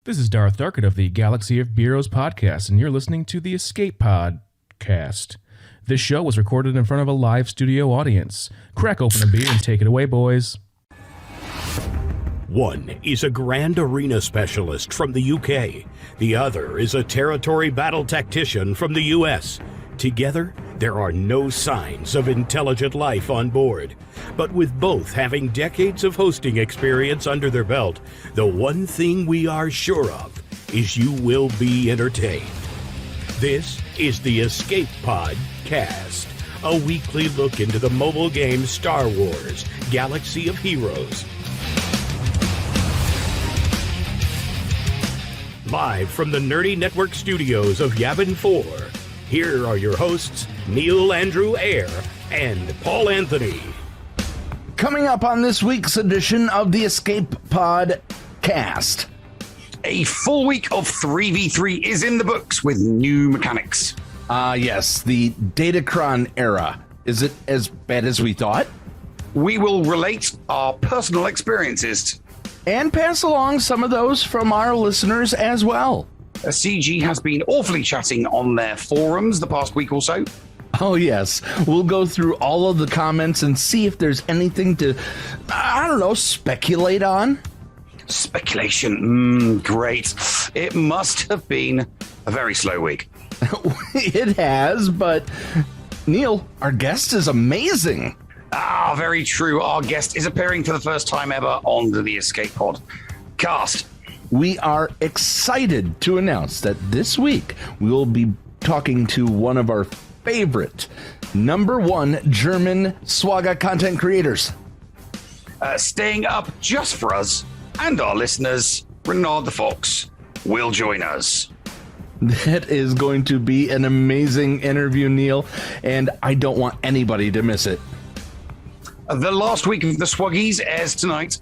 This is Darth Darkett of the Galaxy of Bureaus podcast, and you're listening to the Escape Podcast. This show was recorded in front of a live studio audience. Crack open a beer and take it away, boys. One is a Grand Arena specialist from the UK. The other is a territory battle tactician from the US. Together, there are no signs of intelligent life on board. But with both having decades of hosting experience under their belt, the one thing we are sure of is you will be entertained. This is the Escape Podcast, a weekly look into the mobile game Star Wars: Galaxy of Heroes. Live from the Nerdy Network studios of Yavin 4, here are your hosts, Neil Andrew Eyre and Paul Anthony. Coming up on this week's edition of the Escape Podcast. A full week of 3v3 is in the books with new mechanics. Yes, the Datacron era. Is it as bad as we thought? We will relate our personal experiences. And pass along some of those from our listeners as well. CG has been awfully chatting on their forums the past week or so. Oh, yes. We'll go through all of the comments and see if there's anything to, speculate on. Speculation. Great. It must have been a very slow week. It has, but Neil, our guest is amazing. Very true. Our guest is appearing for the first time ever on the Escape Pod cast. We are excited to announce that this week we will be talking to one of our favorite #1 German SWOGGIES content creators. Staying up just for us and our listeners, Renard the Fox will join us. That is going to be an amazing interview, Neil, and I don't want anybody to miss it. The last week of the SWOGGIES airs tonight,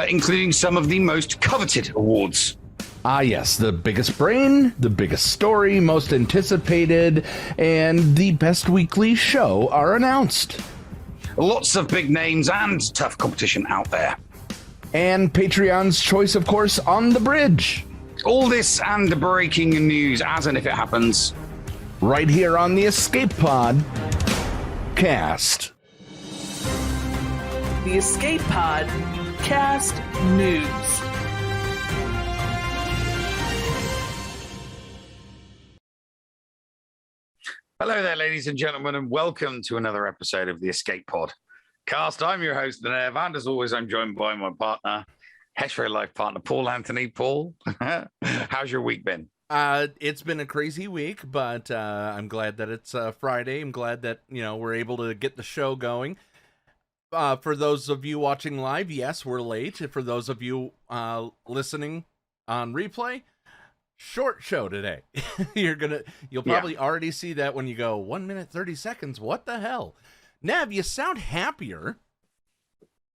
including some of the most coveted awards. Yes, the biggest brain, the biggest story, most anticipated, and the best weekly show are announced. Lots of big names and tough competition out there. And Patreon's choice, of course, on the bridge. All this and breaking news as and if it happens. Right here on the Escape Pod Cast. The Escape Pod Cast News. Hello there, ladies and gentlemen, and welcome to another episode of the Escape Pod Cast. I'm your host, Nev, and as always, I'm joined by my partner, hetero life partner, Paul Anthony. Paul, how's your week been? It's been a crazy week, but I'm glad that it's Friday. I'm glad that, we're able to get the show going. For those of you watching live, yes, we're late. For those of you listening on replay, short show today. You'll probably already see that when you go 1 minute 30 seconds. What the hell? Nav, you sound happier.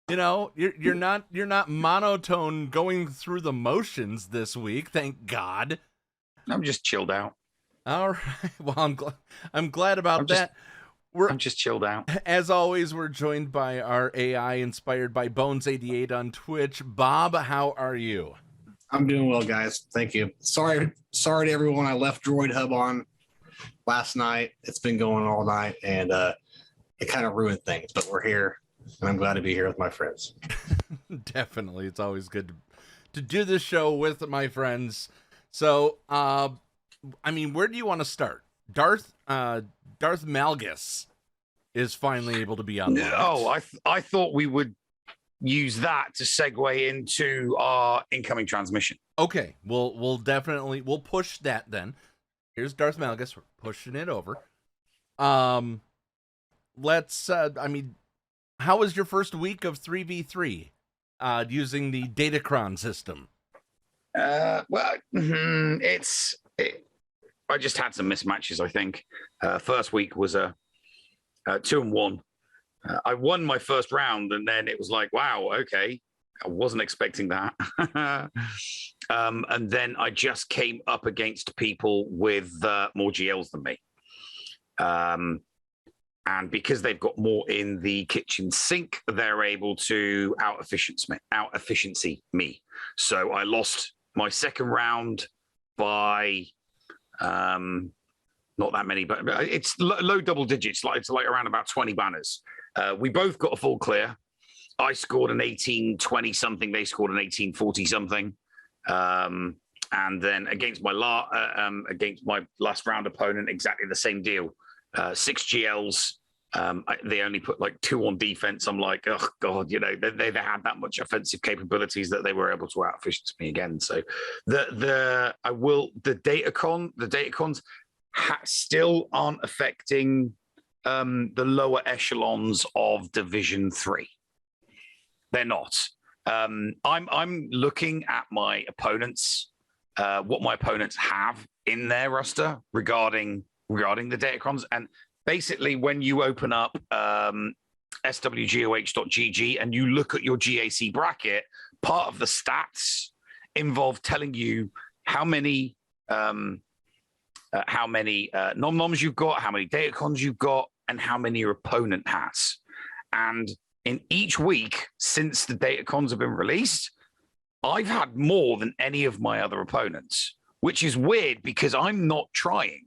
You're not monotone going through the motions this week, thank God. I'm just chilled out. All right. Well, I'm glad about that. I'm just chilled out. As always, we're joined by our AI inspired by Bones88 on Twitch. Bob, how are you? I'm doing well, guys. Thank you. Sorry to everyone I left Droid Hub on last night. It's been going all night, and it kind of ruined things, but we're here, and I'm glad to be here with my friends. Definitely. It's always good to do this show with my friends. So, where do you want to start? Darth Malgus is finally able to be on. I thought we would use that to segue into our incoming transmission. Okay, we'll definitely push that then. Here's Darth Malgus. We're pushing it over. Let's. How was your first week of 3v3 using the Datacron system? I just had some mismatches, I think. First week was a 2-1. I won my first round, and then it was like, wow, okay. I wasn't expecting that. And then I just came up against people with more GLs than me. And because they've got more in the kitchen sink, they're able to out-efficiency me. So I lost my second round by not that many, but it's low double digits. It's like around about 20 banners. We both got a full clear. I scored an 1820 something. They scored an 1840 something. And then against my last round opponent, exactly the same deal. 6 GLs. They only put like 2 on defense. I'm like, oh God, you know, they had that much offensive capabilities that they were able to outefficiency me again. So the Datacrons still aren't affecting the lower echelons of Division 3. They're not. I'm looking at my opponents, what my opponents have in their roster regarding the Datacrons. And basically, when you open up SWGOH.GG and you look at your GAC bracket, part of the stats involve telling you how many nom-noms you've got, how many Datacrons you've got, and how many your opponent has. And in each week since the Datacrons have been released, I've had more than any of my other opponents, which is weird because I'm not trying.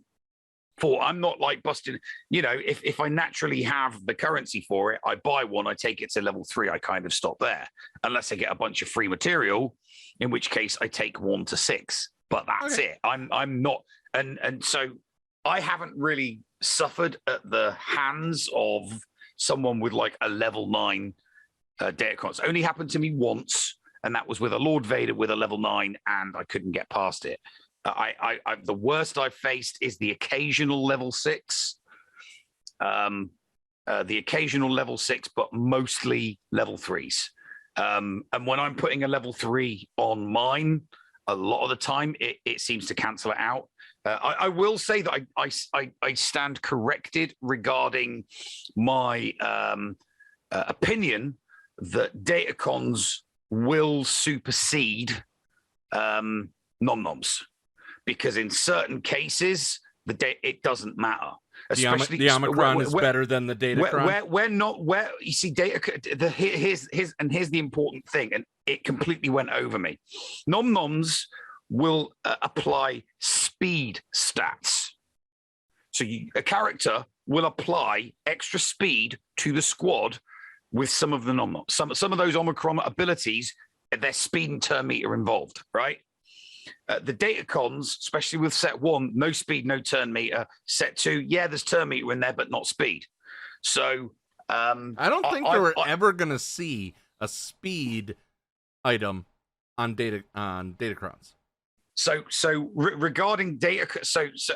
I'm not like busting, you know, if I naturally have the currency for it, I buy one, I take it to level 3, I kind of stop there, unless I get a bunch of free material, in which case I take 1 to 6. But that's it. I'm not, and so I haven't really suffered at the hands of someone with like a level 9 Datacron. It's only happened to me once, and that was with a Lord Vader with a level 9, and I couldn't get past it. The worst I've faced is the occasional level 6, but mostly level 3s. And when I'm putting a level 3 on mine, a lot of the time it seems to cancel it out. I will say that I stand corrected regarding my opinion that Datacrons will supersede nom-noms. Because in certain cases, it doesn't matter. Especially the Omicron is better than the Datacron. You see, here's the important thing, and it completely went over me. Nom-noms will apply speed stats. So a character will apply extra speed to the squad with some of the nom-noms. Some of those Omicron abilities, there's speed and turn meter involved, right? The Datacrons, especially with set 1, no speed, no turn meter. Set 2, yeah, there's turn meter in there, but not speed. So I don't think we're ever going to see a speed item on Datacrons. So regarding data,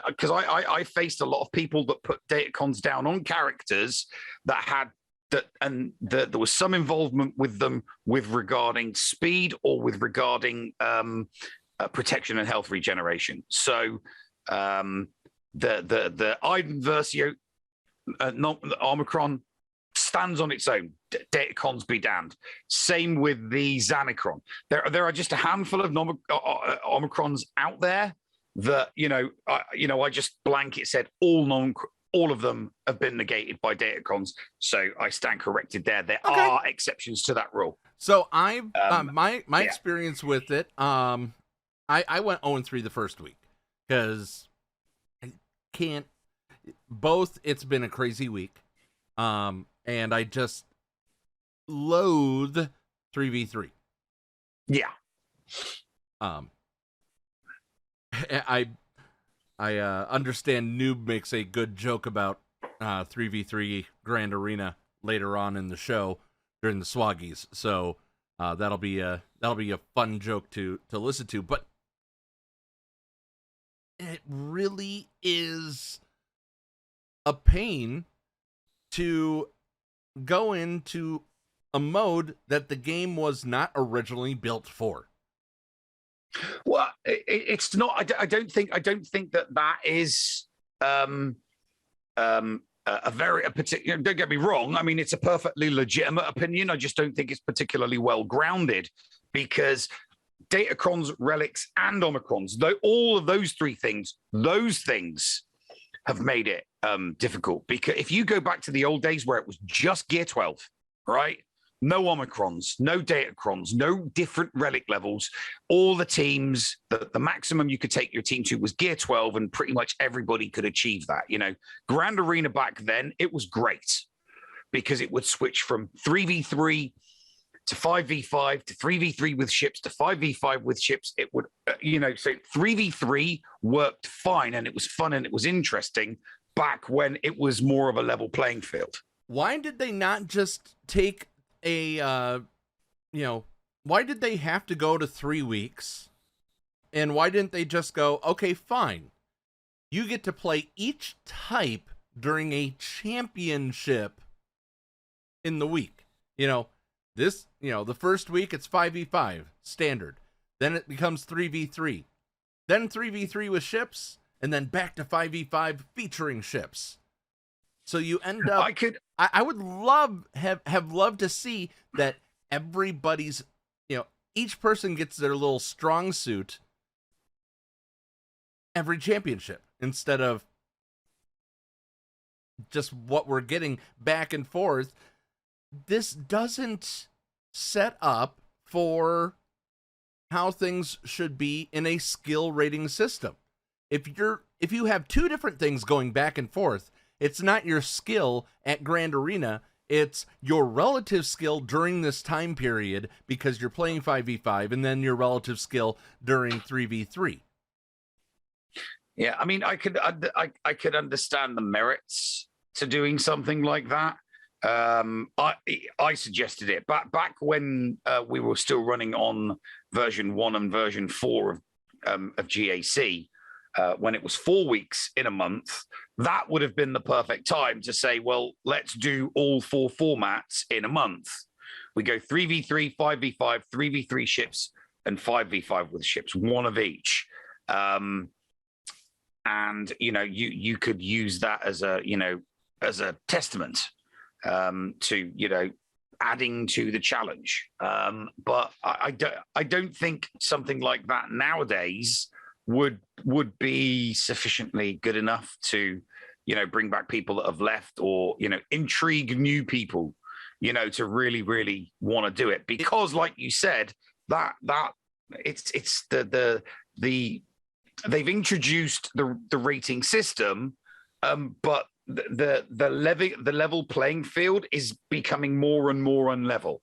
because I faced a lot of people that put Datacrons down on characters that had that, and there was some involvement with them with regarding speed or with regarding protection and health regeneration. So the Iden Versio Omicron stands on its own. Datacrons be damned. Same with the Xanacron. There are just a handful of Omicrons out there that I just blanket said all of them have been negated by Datacrons. So I stand corrected there. There are exceptions to that rule. So my experience with it, I went 0-3 the first week because I can't. Both, it's been a crazy week, and I just loathe 3v3. Yeah. I understand Noob makes a good joke about 3v3 Grand Arena later on in the show during the SWOGGIES, so that'll be a fun joke to listen to, but. It really is a pain to go into a mode that the game was not originally built for. Well, it's not. I don't think that is a particular. Don't get me wrong. I mean, it's a perfectly legitimate opinion. I just don't think it's particularly well grounded because. Datacrons, relics, and Omicrons, though all of those things have made it difficult. Because if you go back to the old days where it was just Gear 12, right? no Omicrons, no Datacrons, no different relic levels. All the teams, the maximum you could take your team to was gear 12, and pretty much everybody could achieve that. You know, Grand Arena back then, it was great because it would switch from 3v3 to 5v5 to 3v3 with ships to 5v5 with ships. It would, so 3v3 worked fine, and it was fun and it was interesting back when it was more of a level playing field. Why did they not just take why did they have to go to 3 weeks? And why didn't they just go, okay, fine. You get to play each type during a championship in the week. The first week it's 5v5 standard. Then it becomes 3v3. Then 3v3 with ships, and then back to 5v5 featuring ships. So you end up. I would have loved to see that everybody's, each person gets their little strong suit every championship instead of just what we're getting back and forth. This doesn't set up for how things should be in a skill rating system. If you have two different things going back and forth, it's not your skill at Grand Arena, it's your relative skill during this time period because you're playing 5v5, and then your relative skill during 3v3. Yeah, I mean, I could understand the merits to doing something like that. I suggested it back when we were still running on version 1 and version 4 of GAC. When it was 4 weeks in a month, that would have been the perfect time to say, well, let's do all 4 formats in a month. We go 3v3, 5v5, 3v3 ships, and 5v5 with ships, one of each. And you could use that as a testament to adding to the challenge. But I don't think something like that nowadays would be sufficiently good enough to bring back people that have left, or intrigue new people to really want to do it, because like you said, that it's the they've introduced the rating system, but the level playing field is becoming more and more unlevel.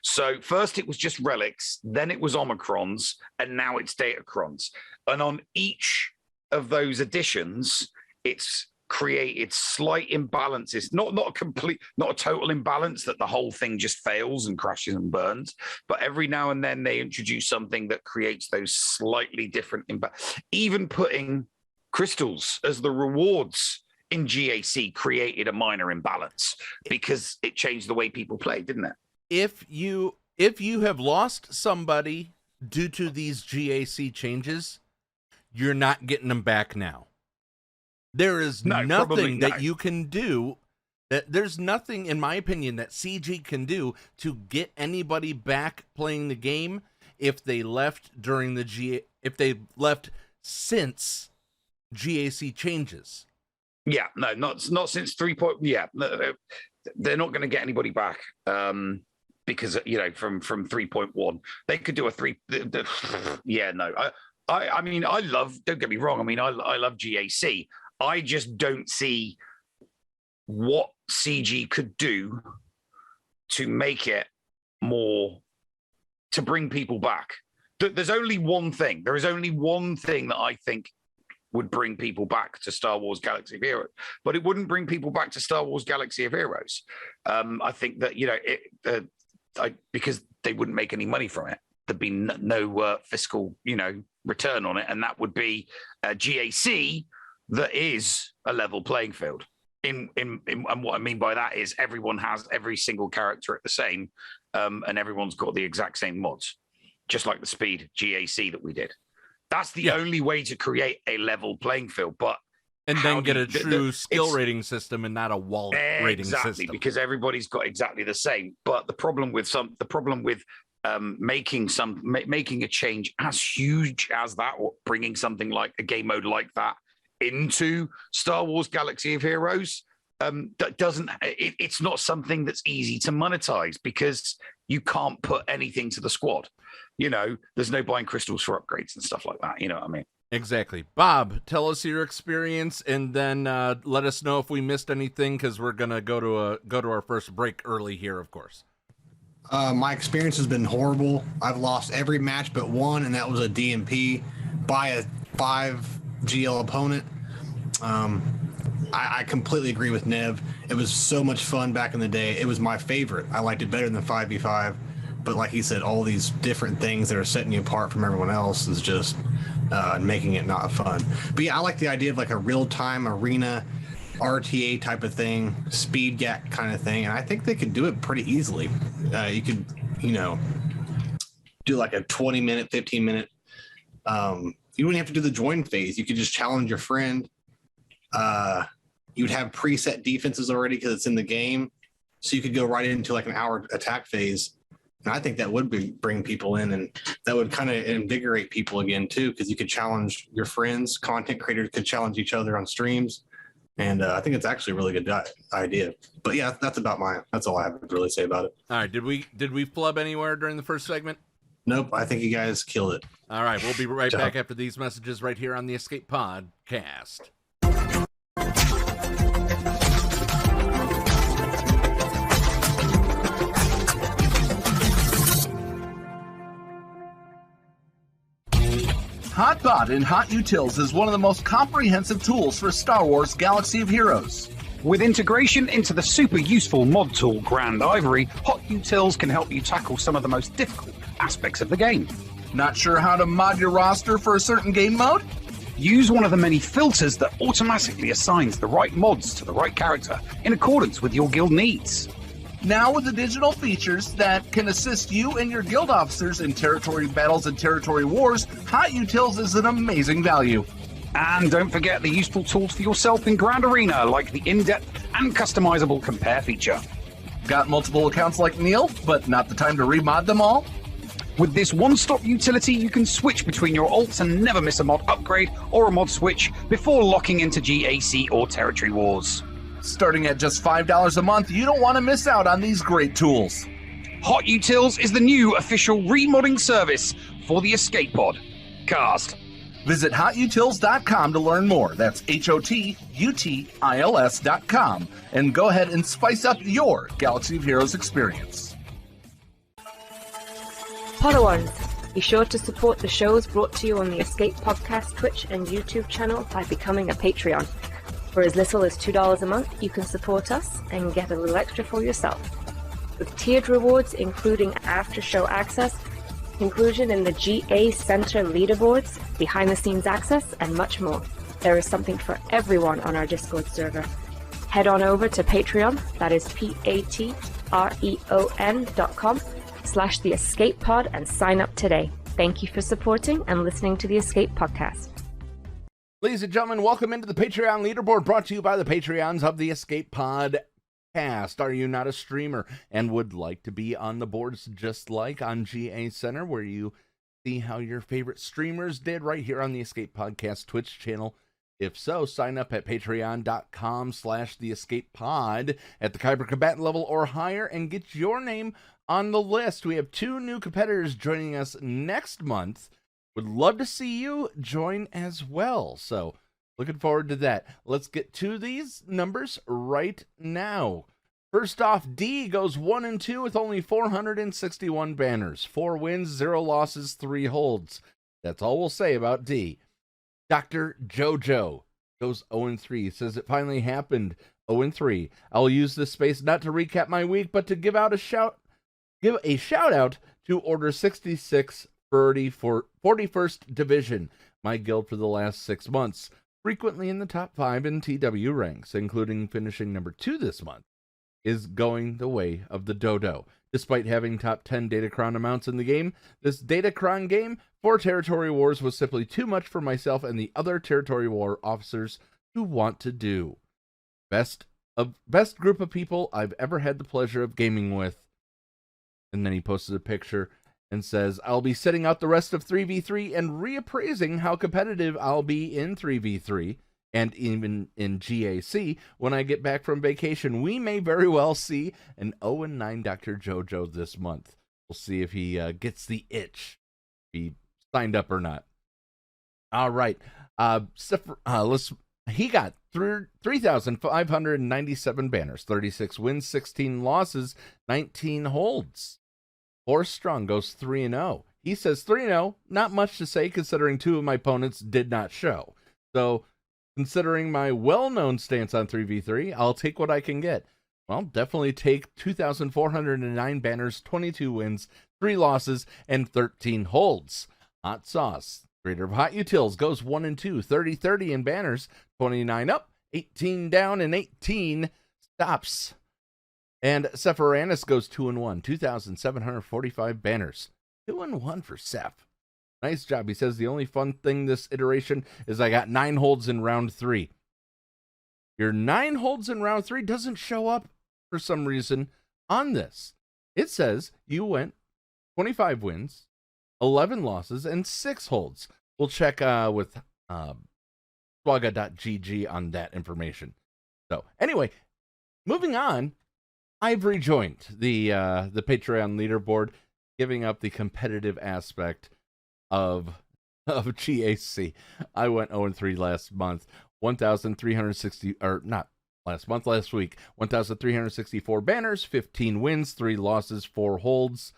So first it was just relics, then it was Omicrons, and now it's Datacrons. And on each of those additions, it's created slight imbalances, not a total imbalance that the whole thing just fails and crashes and burns, but every now and then they introduce something that creates those slightly different even putting crystals as the rewards in GAC created a minor imbalance because it changed the way people play, didn't it? If you have lost somebody due to these GAC changes, you're not getting them back now. There is nothing that you can do. There's nothing, in my opinion, that CG can do to get anybody back playing the game if they left if they left since GAC changes. Yeah, no, not since 3. Yeah, they're not going to get anybody back because from 3.1 they could do a 3. Yeah, no, I mean, I love. Don't get me wrong. I mean, I love GAC. I just don't see what CG could do to make it more, to bring people back. There's only one thing. There is only one thing that I think would bring people back to Star Wars Galaxy of Heroes, but it wouldn't bring people back to Star Wars Galaxy of Heroes. I think that, because they wouldn't make any money from it. There'd be no fiscal, return on it. And that would be GAC that is a level playing field. And what I mean by that is everyone has every single character at the same, and everyone's got the exact same mods, just like the speed GAC that we did. That's the only way to create a level playing field. And then get a true skill rating system and not a wall rating system. Exactly, because everybody's got exactly the same. But the problem with making a change as huge as that, or bringing something like a game mode like that into Star Wars Galaxy of Heroes, it's not something that's easy to monetize because you can't put anything to the squad. There's no buying crystals for upgrades and stuff like that. You know what I mean? Exactly. Bob, tell us your experience, and then let us know if we missed anything, because we're gonna go to our first break early here, of course. My experience has been horrible. I've lost every match but one, and that was a DMP by a 5 GL opponent. I completely agree with Nev. It was so much fun back in the day. It was my favorite. I liked it better than 5v5. But like he said, all these different things that are setting you apart from everyone else is just making it not fun. But yeah, I like the idea of like a real-time arena RTA type of thing, speed gap kind of thing. And I think they could do it pretty easily. You could, do like a 20-minute, 15-minute. You wouldn't have to do the join phase. You could just challenge your friend. You'd have preset defenses already because it's in the game. So you could go right into like an hour attack phase. And I think that would bring people in, and that would kind of invigorate people again too, because you could challenge your friends. Content creators could challenge each other on streams, and I think it's actually a really good idea. But yeah, that's all I have to really say about it. All right, did we flub anywhere during the first segment? Nope, I think you guys killed it. All right, we'll be right back after these messages right here on the Escape Podcast. HotBot in HotUtils is one of the most comprehensive tools for Star Wars Galaxy of Heroes. With integration into the super useful mod tool Grand Ivory, HotUtils can help you tackle some of the most difficult aspects of the game. Not sure how to mod your roster for a certain game mode? Use one of the many filters that automatically assigns the right mods to the right character in accordance with your guild needs. Now with the digital features that can assist you and your guild officers in territory battles and territory wars, HotUtils is an amazing value. And don't forget the useful tools for yourself in Grand Arena, like the in-depth and customizable compare feature. Got multiple accounts like Neil, but not the time to remod them all? With this one-stop utility, you can switch between your alts and never miss a mod upgrade or a mod switch before locking into GAC or territory wars. Starting at just $5 a month, you don't want to miss out on these great tools. HotUtils is the new official remodding service for the Escape Pod cast. Visit HotUtils.com to learn more. That's HotUtils.com. And go ahead and spice up your Galaxy of Heroes experience. Podawans, be sure to support the shows brought to you on the Escape Podcast Twitch and YouTube channel by becoming a Patreon. For as little as $2 a month, you can support us and get a little extra for yourself. With tiered rewards including after-show access, inclusion in the GA Center leaderboards, behind-the-scenes access, and much more. There is something for everyone on our Discord server. Head on over to Patreon, that is patreon.com/The Escape Pod, and sign up today. Thank you for supporting and listening to the Escape Podcast. Ladies and gentlemen, welcome into the Patreon leaderboard, brought to you by the Patreons of the Escape Podcast. Are you not a streamer and would like to be on the boards just like on GA Center, where you see how your favorite streamers did right here on the Escape Podcast Twitch channel? If so, sign up at patreon.com/theescapepod at the Kyber Combatant level or higher and get your name on the list. We have 2 new competitors joining us next month. Would love to see you join as well. So, looking forward to that. Let's get to these numbers right now. First off, D goes 1-2 with only 461 banners. 4 wins, 0 losses, 3 holds. That's all we'll say about D. Dr. Jojo goes 0-3. Says it finally happened. 0-3. I'll use this space not to recap my week, but to give a shout out to Order 66 41st Division, my guild for the last 6 months, frequently in the top 5 in TW ranks, including finishing number 2 this month, is going the way of the dodo. Despite having top 10 Datacron amounts in the game, this Datacron game for Territory Wars was simply too much for myself and the other Territory War officers to want to do. Best group of people I've ever had the pleasure of gaming with. And then he posted a picture and says, I'll be sitting out the rest of 3v3 and reappraising how competitive I'll be in 3v3. And even in GAC, when I get back from vacation, we may very well see an 0-9 Dr. JoJo this month. We'll see if he gets the itch, if he signed up or not. All right. He got 3,597 banners, 36 wins, 16 losses, 19 holds. Horse Strong goes 3-0. He says 3-0, not much to say considering 2 of my opponents did not show. So, considering my well-known stance on 3v3, I'll take what I can get. Well, definitely take 2,409 banners, 22 wins, 3 losses, and 13 holds. Hot Sauce, creator of HotUtils, goes 1-2, 30-30 in banners, 29 up, 18 down, and 18 stops. And Sephiranus goes 2-1, 2,745 banners. 2-1 for Seph. Nice job. He says the only fun thing this iteration is I got 9 holds in round 3. Your 9 holds in round 3 doesn't show up for some reason on this. It says you went 25 wins, 11 losses, and 6 holds. We'll check with SWGOH.gg on that information. So anyway, moving on, I've rejoined the Patreon leaderboard, giving up the competitive aspect of GAC. I went 0-3 last month, 1,360, or not last month, last week, 1,364 banners, 15 wins, 3 losses, 4 holds.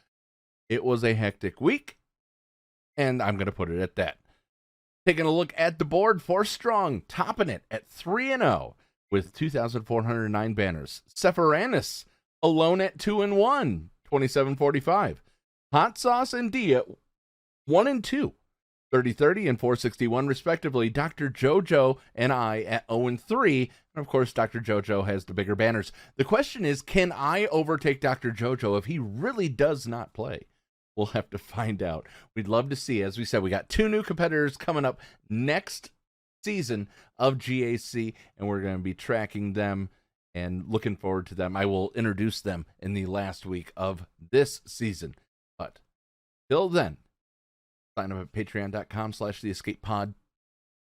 It was a hectic week, and I'm going to put it at that. Taking a look at the board, Force Strong, topping it at 3-0 with 2,409 banners. Sephiranus, alone at 2-1, 2,745. Hot Sauce and Dia, 1-2, 30-30 and 461 respectively. Dr. JoJo and I at 0-3, and of course Dr. JoJo has the bigger banners. The question is, can I overtake Dr. JoJo if he really does not play? We'll have to find out. We'd love to see. As we said, we got 2 new competitors coming up next season of GAC, and we're going to be tracking them and looking forward to them. I will introduce them in the last week of this season. But till then, sign up at patreon.com/theescapepod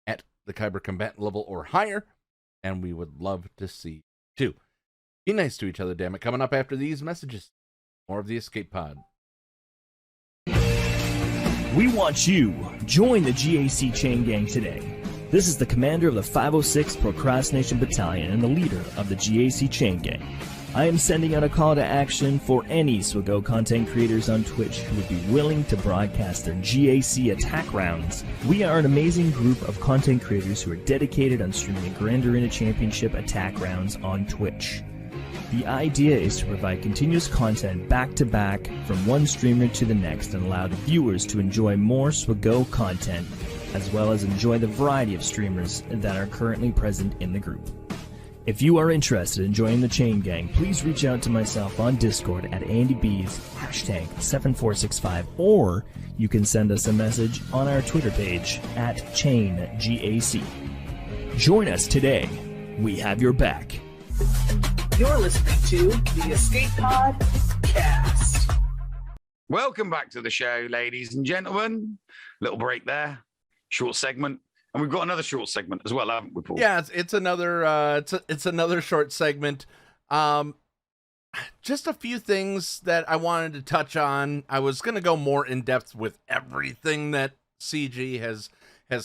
at the Kyber combatant level or higher, and we would love to see you too. Be nice to each other, damn it. Coming up after these messages, more of the Escape Pod. We want you. Join the GAC chain gang today. This is the commander of the 506 Procrastination Battalion and the leader of the GAC chain gang. I am sending out a call to action for any SWGOH content creators on Twitch who would be willing to broadcast their GAC attack rounds. We are an amazing group of content creators who are dedicated on streaming Grand Arena Championship attack rounds on Twitch. The idea is to provide continuous content back-to-back from one streamer to the next and allow the viewers to enjoy more SWGOH content as well as enjoy the variety of streamers that are currently present in the group. If you are interested in joining the chain gang, please reach out to myself on Discord at AndyB's #7465, or you can send us a message on our Twitter page at ChainGAC. Join us today. We have your back. You're listening to the Escape Pod Cast. Welcome back to the show, ladies and gentlemen. Little break there, short segment. And we've got another short segment as well, haven't we, Paul? Yeah, it's another it's another short segment. Just a few things that I wanted to touch on. I was going to go more in depth with everything that CG has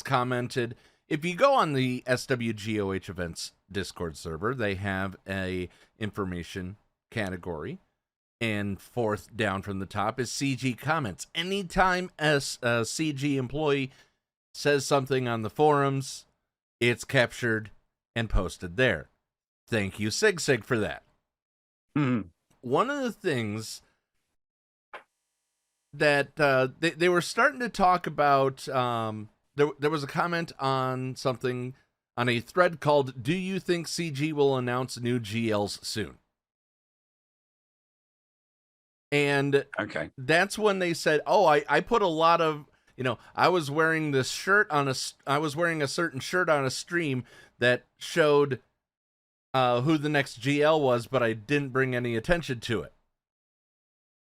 commented. If you go on the SWGOH events Discord server, they have a information category, and fourth down from the top is CG comments. Anytime a CG employee says something on the forums, it's captured and posted there. Thank you, SigSig, for that. One of the things that they were starting to talk about, there was a comment on something on a thread called, "Do you think CG will announce new GLs soon?" And okay, that's when they said, "Oh, I put a lot of, I was wearing this shirt I was wearing a certain shirt on a stream that showed who the next GL was, but I didn't bring any attention to it."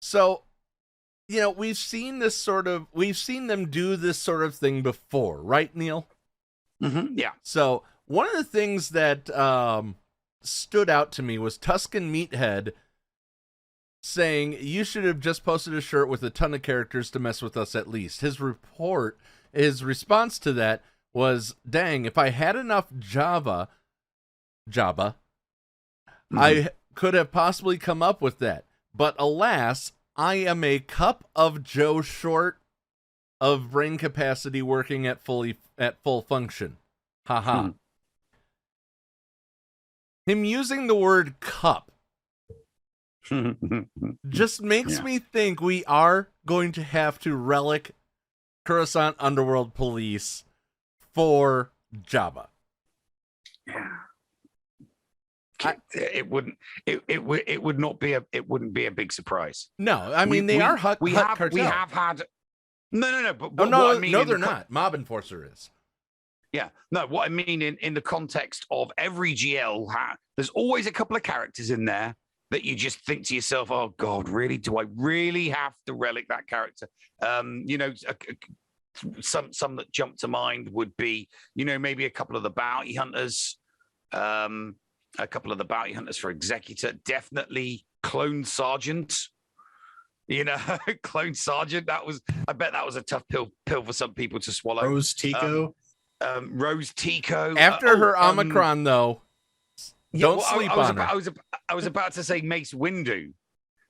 So, we've seen them do this sort of thing before, right, Neil? Yeah. So One of the things that stood out to me was Tuscan Meathead saying, you should have just posted a shirt with a ton of characters to mess with us at least. His response to that was, dang, if I had enough Java, I could have possibly come up with that. But alas, I am a cup of Joe short of brain capacity working at full function. Haha. Him using the word cup just makes me think we are going to have to relic Coruscant Underworld Police for Jabba. It wouldn't be a big surprise. No, I mean they are Hut Cartel. We have had no. But oh, no, what I mean no, they're not. Mob Enforcer is. Yeah, no. What I mean in the context of every GL, there's always a couple of characters in there that you just think to yourself, "Oh God, really? Do I really have to relic that character?" You know, some that jump to mind would be, you know, maybe a couple of the bounty hunters, a couple of the bounty hunters for Executor, definitely Clone Sergeant. You know, Clone Sergeant. I bet that was a tough pill for some people to swallow. Rose Tico. Rose Tico. After her Omicron, though, don't sleep on her. I was about to say Mace Windu,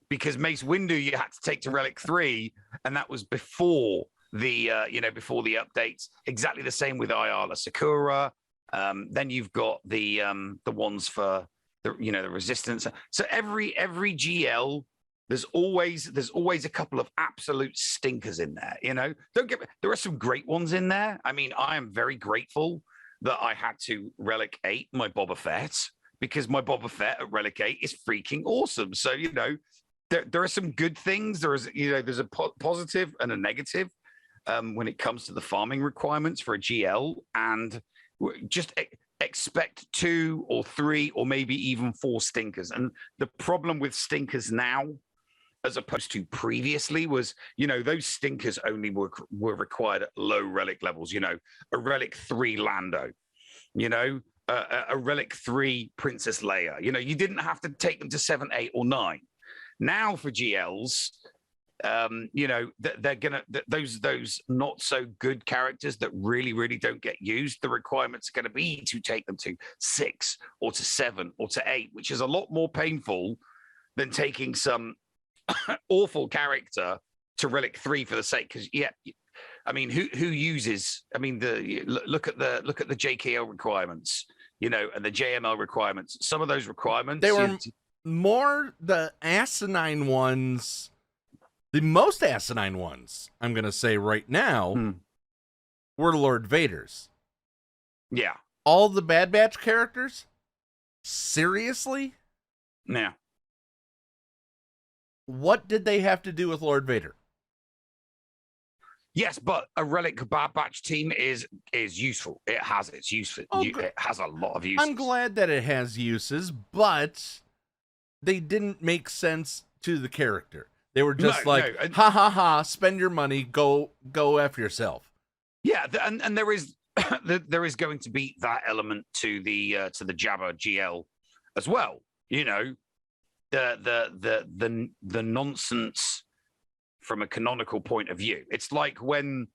because Mace Windu you had to take to Relic 3, and that was before the before the updates. Exactly the same with Ayala Sakura. Then you've got the ones for the the Resistance. So every GL. There's always a couple of absolute stinkers in there, you know. There are some great ones in there. I mean, I am very grateful that I had to Relic 8 my Boba Fett, because my Boba Fett at Relic 8 is freaking awesome. So, you know, there are some good things. There's a positive and a negative when it comes to the farming requirements for a GL, and just expect 2 or 3 or maybe even 4 stinkers. And the problem with stinkers now, as opposed to previously, was, you know, those stinkers only were required at low relic levels. You know, a Relic 3 Lando, you know, a Relic 3 Princess Leia. You know, you didn't have to take them to 7, 8, or 9. Now for GLs, you know, they're gonna those not so good characters that really don't get used. The requirements are going to be to take them to 6 or to 7 or to 8, which is a lot more painful than taking some awful character to Relic 3 for the sake. Because I mean, who uses? I mean, look at the JKL requirements, you know, and the JML requirements. Some of those requirements, they were more the asinine ones. The most asinine ones, I'm going to say right now, were Lord Vader's. Yeah. All the Bad Batch characters? Seriously? Yeah. What did they have to do with Lord Vader? Yes, but a Relic Bad Batch team is useful. It has its use. It has a lot of uses. I'm glad that it has uses, but they didn't make sense to the character. They were just ha ha ha, spend your money, go F yourself. Yeah, and there is there is going to be that element to the Jabba GL as well. You know, the nonsense from a canonical point of view. It's like when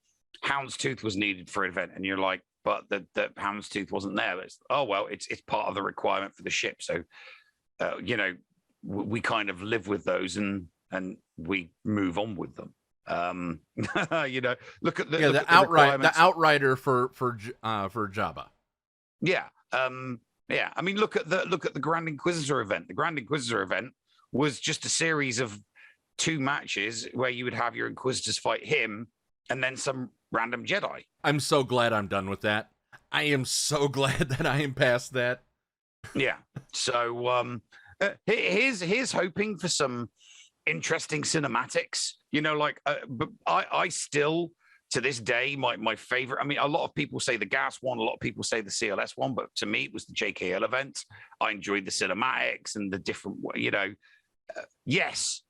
Houndstooth was needed for an event, and you're like, but the Houndstooth wasn't there. It's it's part of the requirement for the ship. So you know, we kind of live with those and we move on with them. You know, look at the outrider for Jabba. Yeah. Yeah. I mean, look at the Grand Inquisitor event. The Grand Inquisitor event was just a series of 2 matches where you would have your Inquisitors fight him and then some random Jedi. I'm so glad I'm done with that. I am so glad that I am past that. Yeah. So here's hoping for some interesting cinematics, you know, like but I still to this day my favorite, I mean, a lot of people say the gas one, a lot of people say the CLS one, but to me it was the JKL event. I enjoyed the cinematics and the different, you know, yes,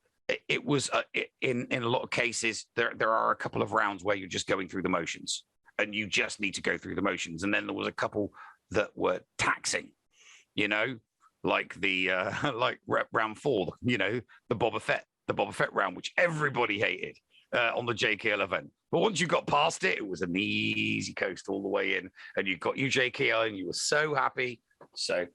it was in a lot of cases there are a couple of rounds where you're just going through the motions and you just need to go through the motions, and then there was a couple that were taxing, you know, like the like round 4, you know, the Boba Fett round, which everybody hated on the JKL event. But once you got past it, it was an easy coast all the way in, and you got your JKL, and you were so happy. So,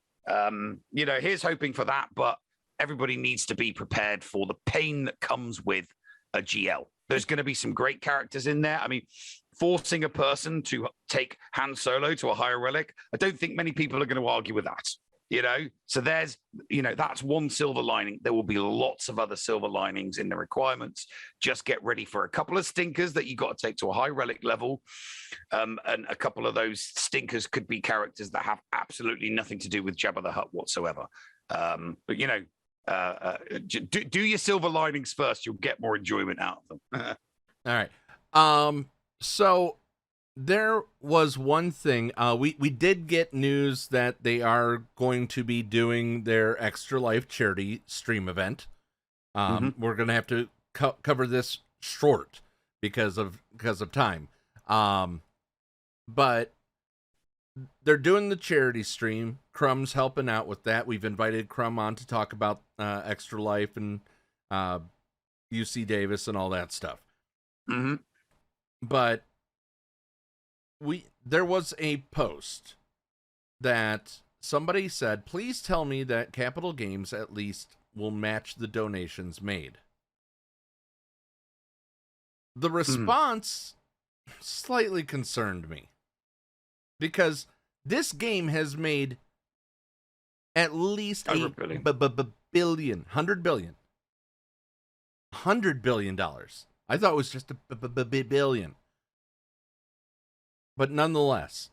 you know, here's hoping for that. But everybody needs to be prepared for the pain that comes with a GL. There's going to be some great characters in there. I mean, forcing a person to take Han Solo to a higher relic, I don't think many people are going to argue with that. You know, so there's, you know, that's one silver lining. There will be lots of other silver linings in the requirements. Just get ready for a couple of stinkers that you got to take to a high relic level. And a couple of those stinkers could be characters that have absolutely nothing to do with Jabba the Hutt whatsoever. But, you know, do your silver linings first. You'll get more enjoyment out of them. All right. So there was one thing. We did get news that they are going to be doing their Extra Life charity stream event. We're going to have to cover this short because of time. But they're doing the charity stream. Crumb's helping out with that. We've invited Crumb on to talk about Extra Life and UC Davis and all that stuff. But there was a post that somebody said, please tell me that Capital Games at least will match the donations made. The response slightly concerned me, because this game has made at least $100 billion. I thought it was just a billion. But nonetheless,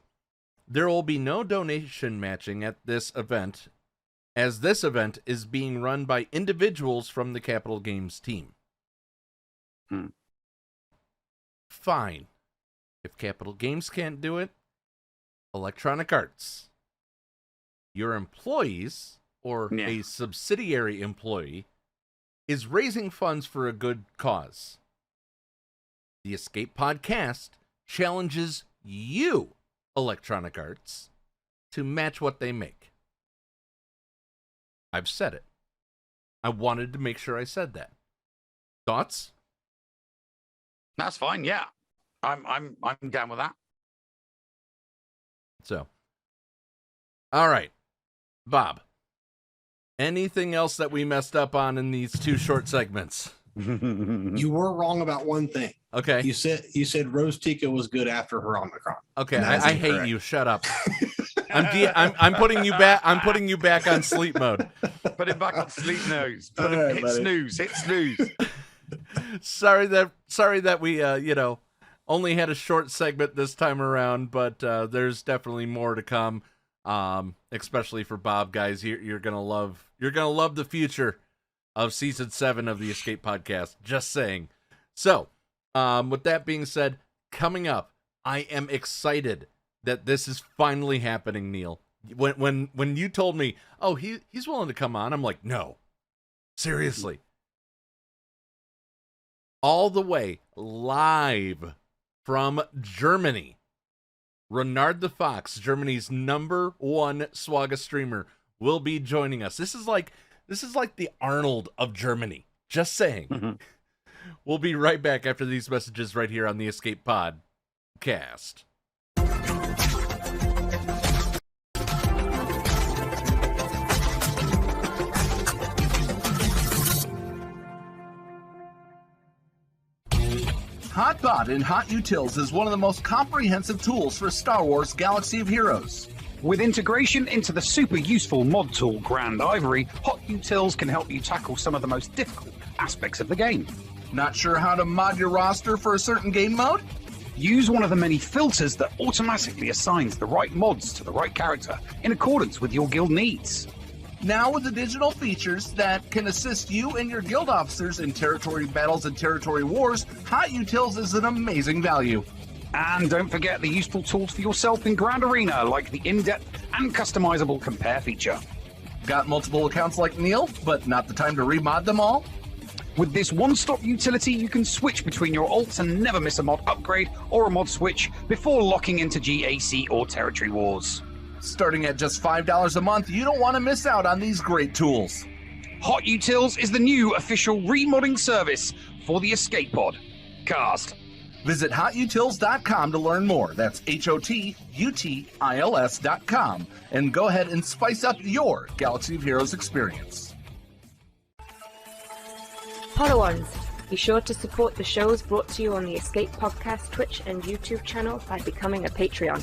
there will be no donation matching at this event, as this event is being run by individuals from the Capital Games team. Fine. If Capital Games can't do it, Electronic Arts, your employees, or a subsidiary employee, is raising funds for a good cause. The Escape Podcast challenges you, Electronic Arts, to match what they make. I've said it. I wanted to make sure I said that. Thoughts? That's fine. Yeah, I'm down with that. So, all right, Bob. Anything else that we messed up on in these 2 short segments? You were wrong about one thing. Okay. You said Rose Tico was good after her Omicron. Okay, I hate you. Shut up. I'm putting you back. I'm putting you back on sleep mode. Put it back on sleep nose. Hit snooze. Hit snooze. Sorry that we only had a short segment this time around, but there's definitely more to come. Especially for Bob, guys. You're gonna love the future of season 7 of the Escape Podcast. Just saying. So, with that being said, coming up, I am excited that this is finally happening, Neil. When you told me, oh, he's willing to come on, I'm like, no, seriously. All the way live from Germany, Renard the Fox, Germany's #1 SWOGGIES streamer, will be joining us. This is like the Arnold of Germany. Just saying. We'll be right back after these messages right here on the Escape Podcast. HotBot in HotUtils is one of the most comprehensive tools for Star Wars Galaxy of Heroes. With integration into the super useful mod tool Grand Ivory, HotUtils can help you tackle some of the most difficult aspects of the game. Not sure how to mod your roster for a certain game mode? Use one of the many filters that automatically assigns the right mods to the right character in accordance with your guild needs. Now with the digital features that can assist you and your guild officers in territory battles and territory wars, HotUtils is an amazing value. And don't forget the useful tools for yourself in Grand Arena, like the in-depth and customizable compare feature. Got multiple accounts like Neil, but not the time to remod them all? With this one-stop utility, you can switch between your alts and never miss a mod upgrade or a mod switch before locking into GAC or territory wars. Starting at just $5 a month, you don't want to miss out on these great tools. HotUtils is the new official remodding service for the Escape Pod cast. Visit HotUtils.com to learn more. That's HotUtils.com. And go ahead and spice up your Galaxy of Heroes experience. Podawans, be sure to support the shows brought to you on the Escape Podcast Twitch and YouTube channel by becoming a Patreon.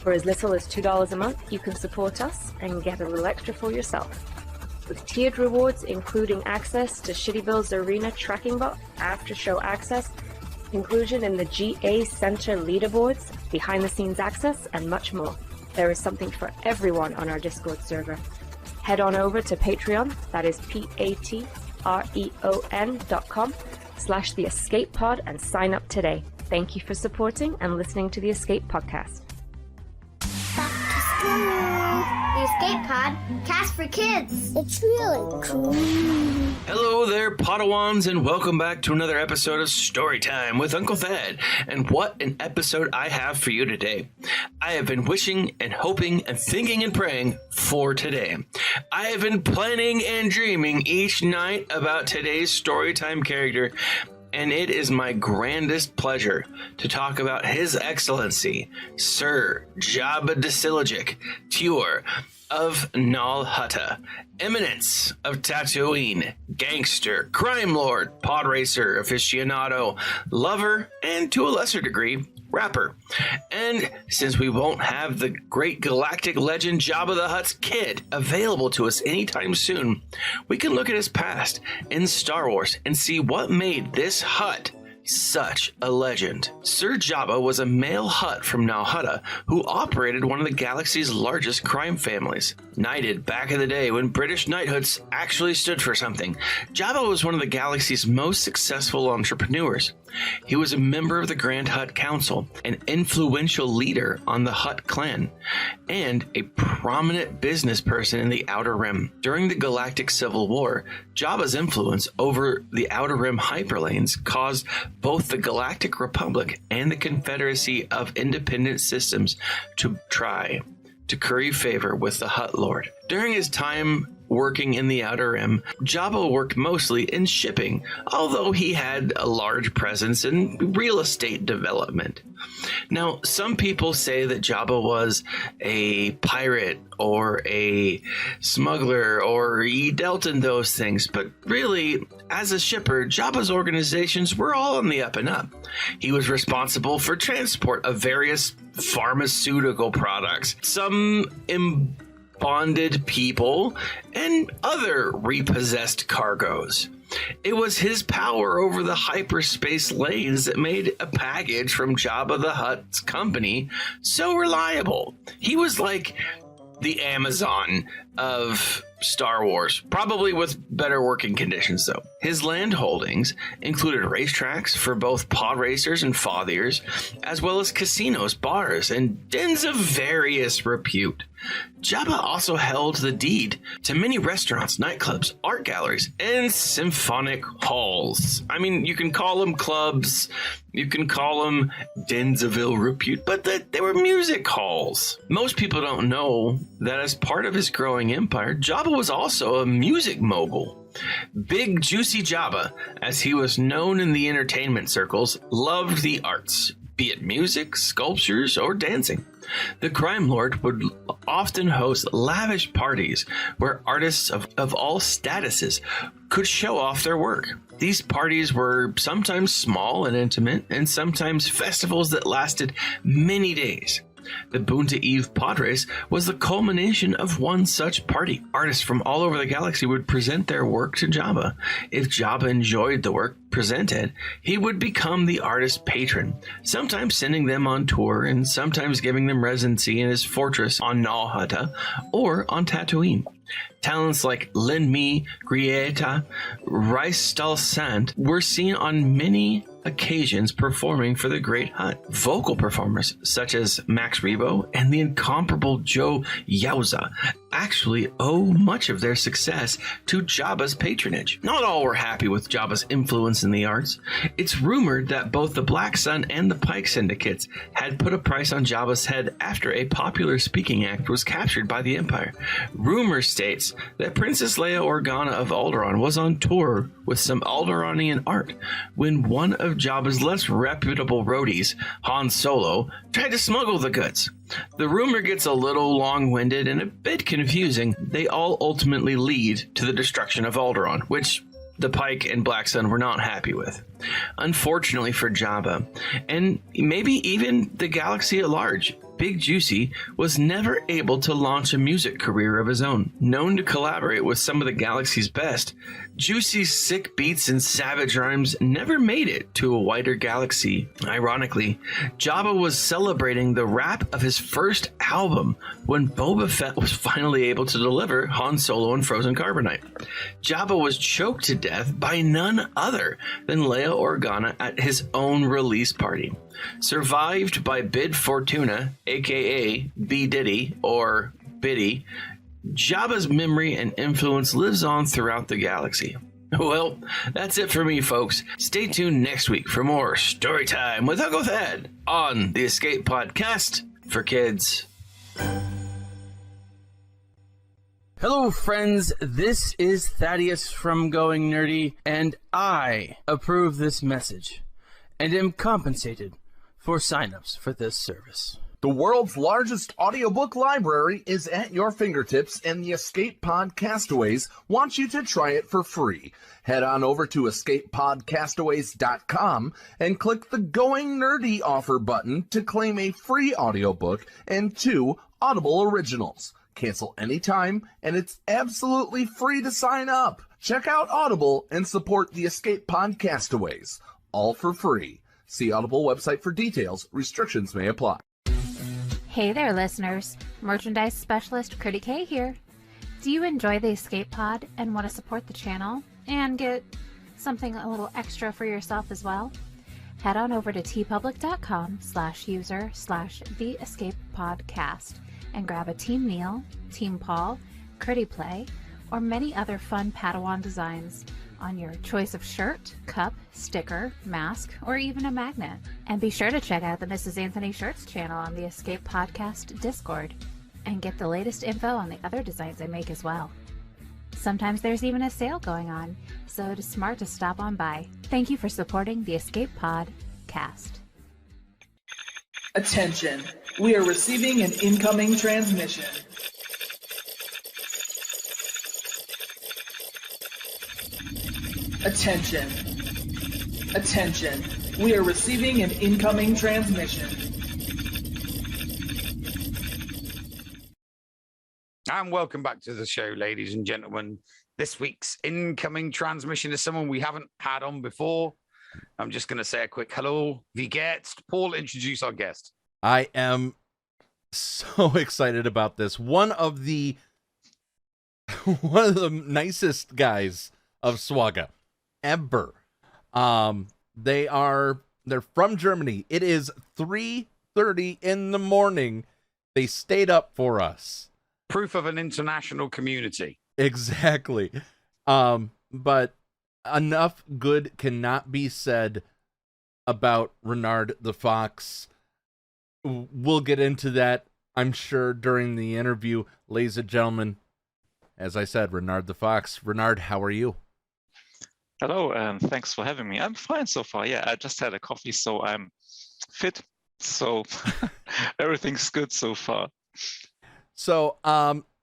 For as little as $2 a month, you can support us and get a little extra for yourself. With tiered rewards including access to Shitty Bill's Arena tracking bot, after-show access, inclusion in the GA Center leaderboards, behind-the-scenes access, and much more. There is something for everyone on our Discord server. Head on over to Patreon, that is patreon.com/The Escape Pod, and sign up today. Thank you for supporting and listening to the Escape Podcast. Back to school. The Escape Pod, cast for kids. It's really cool. Hello there, Podawans, and welcome back to another episode of Storytime with Uncle Thad. And what an episode I have for you today. I have been wishing and hoping and thinking and praying for today. I have been planning and dreaming each night about today's Storytime character, and it is my grandest pleasure to talk about His Excellency, Sir Jabba the Hutt, Tuor of Nal Hutta, Eminence of Tatooine, gangster, crime lord, pod racer, aficionado, lover, and to a lesser degree, rapper. And since we won't have the great galactic legend Jabba the Hutt's kid available to us anytime soon, we can look at his past in Star Wars and see what made this Hutt such a legend. Sir Jabba was a male Hutt from Nal Hutta who operated one of the galaxy's largest crime families. Knighted back in the day when British knighthoods actually stood for something, Jabba was one of the galaxy's most successful entrepreneurs. He was a member of the Grand Hutt Council, an influential leader on the Hutt clan, and a prominent business person in the Outer Rim. During the Galactic Civil War, Jabba's influence over the Outer Rim hyperlanes caused both the Galactic Republic and the Confederacy of Independent Systems to try to curry favor with the Hutt Lord. During his time working in the Outer Rim, Jabba worked mostly in shipping, although he had a large presence in real estate development. Now, some people say that Jabba was a pirate or a smuggler, or he dealt in those things, but really, as a shipper, Jabba's organizations were all on the up and up. He was responsible for transport of various pharmaceutical products, some bonded people, and other repossessed cargoes. It was his power over the hyperspace lanes that made a package from Jabba the Hutt's company so reliable. He was like the Amazon of Star Wars, probably with better working conditions though. His land holdings included racetracks for both pod racers and fathiers, as well as casinos, bars, and dens of various repute. Jabba also held the deed to many restaurants, nightclubs, art galleries, and symphonic halls. I mean, you can call them clubs, you can call them dens of ill repute, but they were music halls. Most people don't know that as part of his growing empire, Jabba was also a music mogul. Big Juicy Jabba, as he was known in the entertainment circles, loved the arts, be it music, sculptures, or dancing. The crime lord would often host lavish parties where artists of all statuses could show off their work. These parties were sometimes small and intimate, and sometimes festivals that lasted many days. The Boonta Eve pod race was the culmination of one such party. Artists from all over the galaxy would present their work to Jabba. If Jabba enjoyed the work presented, he would become the artist's patron, sometimes sending them on tour and sometimes giving them residency in his fortress on Nal Hutta or on Tatooine. Talents like Lend Me, Grieta, Rystal Sant were seen on many occasions performing for the Great Hutt. Vocal performers such as Max Rebo and the incomparable Joe Yauza actually owe much of their success to Jabba's patronage. Not all were happy with Jabba's influence in the arts. It's rumored that both the Black Sun and the Pike syndicates had put a price on Jabba's head after a popular speaking act was captured by the Empire. Rumor states that Princess Leia Organa of Alderaan was on tour with some Alderanian art when one of Jabba's less reputable roadies, Han Solo, tried to smuggle the goods. The rumor gets a little long-winded and a bit confusing. They all ultimately lead to the destruction of Alderaan, which the Pike and Black Sun were not happy with. Unfortunately for Jabba, and maybe even the galaxy at large, Big Juicy was never able to launch a music career of his own. Known to collaborate with some of the galaxy's best, Juicy's sick beats and savage rhymes never made it to a wider galaxy. Ironically, Jabba was celebrating the wrap of his first album when Boba Fett was finally able to deliver Han Solo and Frozen Carbonite. Jabba was choked to death by none other than Leia Organa at his own release party. Survived by Bid Fortuna, aka B. Diddy or Biddy, Jabba's memory and influence lives on throughout the galaxy. Well, that's it for me, folks. Stay tuned next week for more story time with Uncle Thad on the Escape Podcast for Kids. Hello, friends. This is Thaddeus from Going Nerdy, and I approve this message and am compensated for signups for this service. The world's largest audiobook library is at your fingertips, and the Escape Pod Castaways wants you to try it for free. Head on over to escapepodcastaways.com and click the Going Nerdy offer button to claim a free audiobook and 2 Audible originals. Cancel anytime, and it's absolutely free to sign up. Check out Audible and support the Escape Pod Castaways. All for free. See Audible website for details. Restrictions may apply. Hey there, listeners. Merchandise specialist Critty K here. Do you enjoy the Escape Pod and want to support the channel and get something a little extra for yourself as well? Head on over to tpublic.com/user/theescapepodcast and grab a Team Neil, Team Paul, Critty Play, or many other fun Padawan designs on your choice of shirt, cup, sticker, mask, or even a magnet. And be sure to check out the Mrs. Anthony Shirts channel on the Escape Podcast Discord and get the latest info on the other designs I make as well. Sometimes there's even a sale going on, so it is smart to stop on by. Thank you for supporting the Escape Podcast. Attention, we are receiving an incoming transmission. Attention. Attention. We are receiving an incoming transmission. And welcome back to the show, ladies and gentlemen. This week's incoming transmission is someone we haven't had on before. I'm just going to say a quick hello. Wie geht's? Paul, introduce our guest. I am so excited about this. One of the nicest guys of SWOGGA ever. They're from Germany. It is 3:30 in the morning. They stayed up for us. Proof of an international community. Exactly. But enough good cannot be said about Renard the Fox. We'll get into that, I'm sure, during the interview. Ladies and gentlemen, as I said, Renard the Fox. Renard, how are you? Hello, and thanks for having me. I'm fine so far. Yeah, I just had a coffee, so I'm fit. So everything's good so far. So,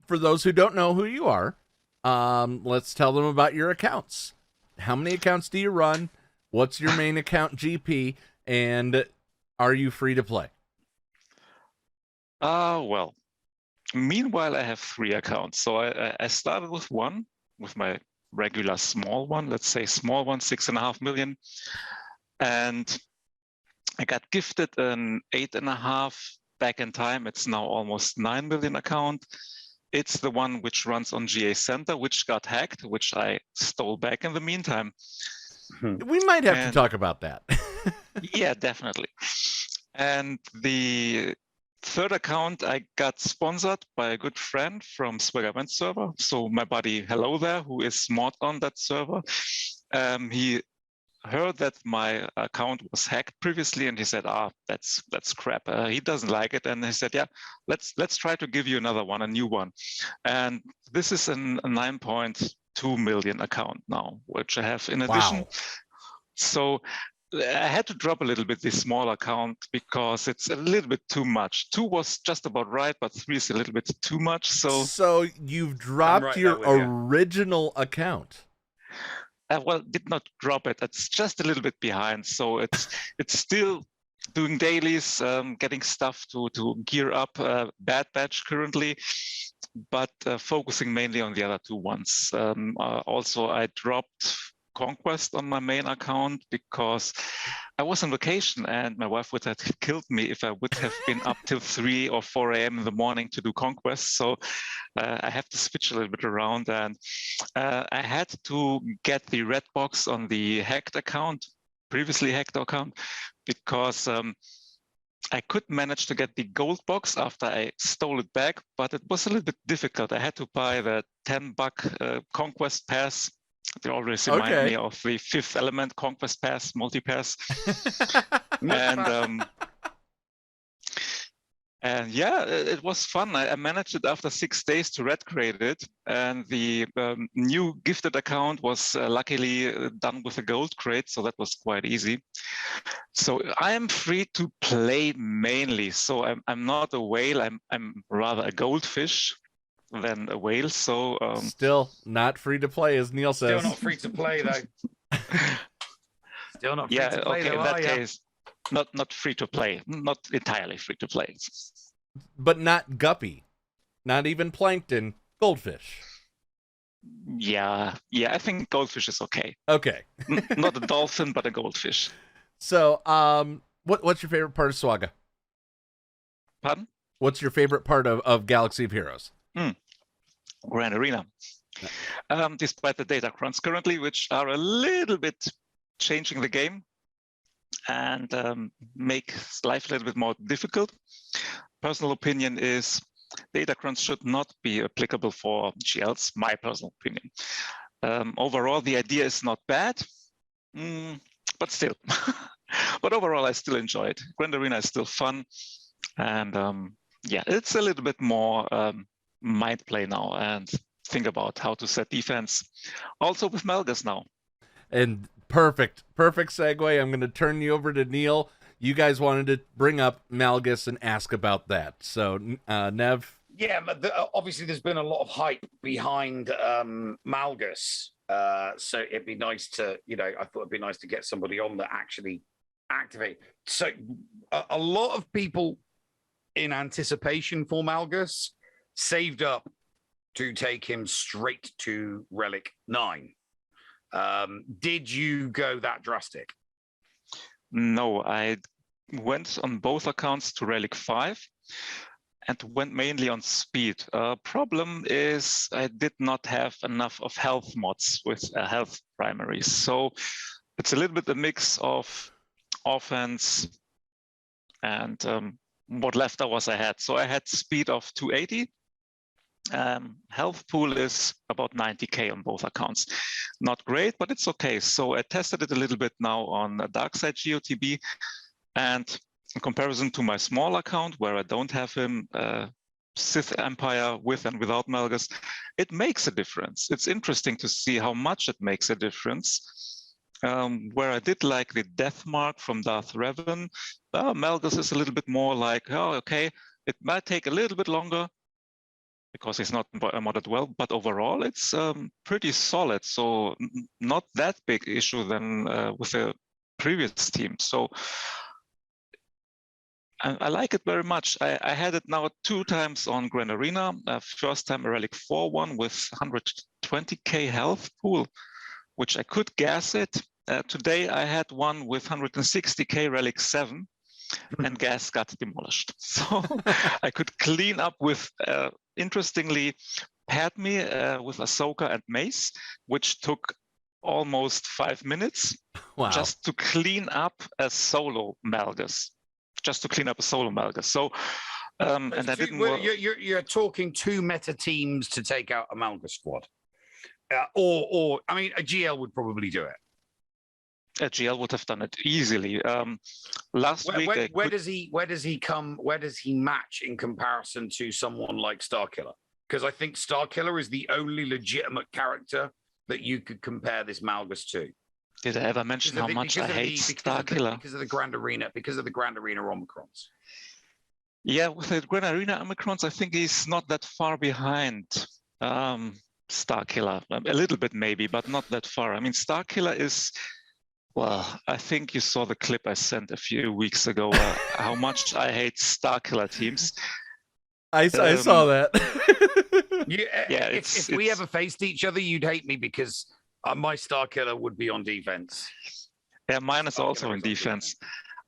for those who don't know who you are, let's tell them about your accounts. How many accounts do you run? What's your main account GP? And are you free to play? Well, meanwhile, I have 3 accounts. So I started with one, with my regular small one, let's say small one, 6.5 million. And I got gifted an 8.5 back in time. It's now almost 9 million account. It's the one which runs on GA Center, which got hacked, which I stole back in the meantime. We might have to talk about that. Yeah, definitely. And the third account, I got sponsored by a good friend from SWGOH server. So my buddy, hello there, who is mod on that server. He heard that my account was hacked previously, and he said, that's crap. He doesn't like it, and he said, yeah, let's try to give you another one, a new one. And this is a 9.2 million account now, which I have in addition. Wow. So I had to drop a little bit this small account because it's a little bit too much. 2 was just about right, but 3 is a little bit too much. So you've dropped your original account. Well, did not drop it. It's just a little bit behind. So it's still doing dailies, getting stuff to gear up Bad Batch currently, but focusing mainly on the other 2 ones. Also, I dropped Conquest on my main account because I was on vacation and my wife would have killed me if I would have been up till 3 or 4 a.m. in the morning to do Conquest. So I have to switch a little bit around, and I had to get the red box on the hacked account, previously hacked account, because I could manage to get the gold box after I stole it back, but it was a little bit difficult. I had to buy the $10 Conquest Pass. They always remind me of the Fifth Element Conquest Pass, multi-pass. And yeah, it was fun. I managed it after 6 days to red grade it. And the new gifted account was luckily done with a gold crate, so that was quite easy. So I am free to play mainly. So I'm not a whale, I'm rather a goldfish than a whale. So still not free to play, as Neil says. Still not free to play though. Still not free to play. Okay, in that case, not free to play, not entirely free to play. But not guppy, not even plankton, goldfish. Yeah, I think goldfish is okay. Okay. Not a dolphin, but a goldfish. So, what's your favorite part of SWGOH? Pardon? What's your favorite part of Galaxy of Heroes? Grand Arena. Despite the Datacrons currently, which are a little bit changing the game and make life a little bit more difficult. Personal opinion is Datacrons should not be applicable for GLs, my personal opinion. Overall, the idea is not bad, but still. But overall, I still enjoy it. Grand Arena is still fun. And yeah, it's a little bit more mind play now and think about how to set defense. Also with Malgus now. And perfect segue. I'm going to turn you over to Neil. You guys wanted to bring up Malgus and ask about that. So, Nev? Yeah, but obviously there's been a lot of hype behind Malgus. So it'd be nice to, I thought it'd be nice to get somebody on that actually activate. So a lot of people in anticipation for Malgus saved up to take him straight to Relic 9. Did you go that drastic? No, I went on both accounts to Relic 5 and went mainly on speed. Problem is I did not have enough of health mods with health primaries. So it's a little bit a mix of offense and what leftovers I had. So I had speed of 280. Health pool is about 90k on both accounts. Not great, but it's okay. So I tested it a little bit now on Darkside GOTB, and in comparison to my small account where I don't have him, Sith Empire with and without Malgus, it makes a difference. It's interesting to see how much it makes a difference. Where I did like the death mark from Darth Revan, Malgus is a little bit more like, oh, okay, it might take a little bit longer, because he's not modded well, but overall it's pretty solid. So not that big issue than with the previous team. So I like it very much. I had it now 2 times on Grand Arena. First time a Relic 4 one with 120k health pool, which I could gas it. Today I had one with 160k Relic 7. And gas got demolished. So I could clean up with, interestingly, Padme with Ahsoka and Mace, which took almost 5 minutes just to clean up a solo Malgus. So And that didn't work. You're talking 2 meta teams to take out a Malgus squad. Or I mean, a GL would probably do it. A GL would have done it easily. Last week, where does he match in comparison to someone like Starkiller? Because I think Starkiller is the only legitimate character that you could compare this Malgus to. Did I ever mention how much I hate Starkiller? Because of the Grand Arena Omicrons. Yeah, with the Grand Arena Omicrons, I think he's not that far behind Starkiller. A little bit maybe, but not that far. I mean, Starkiller is, well, I think you saw the clip I sent a few weeks ago, how much I hate Starkiller teams. I saw that. If we ever faced each other, you'd hate me because my Starkiller would be on defense. Yeah, mine is also in defense.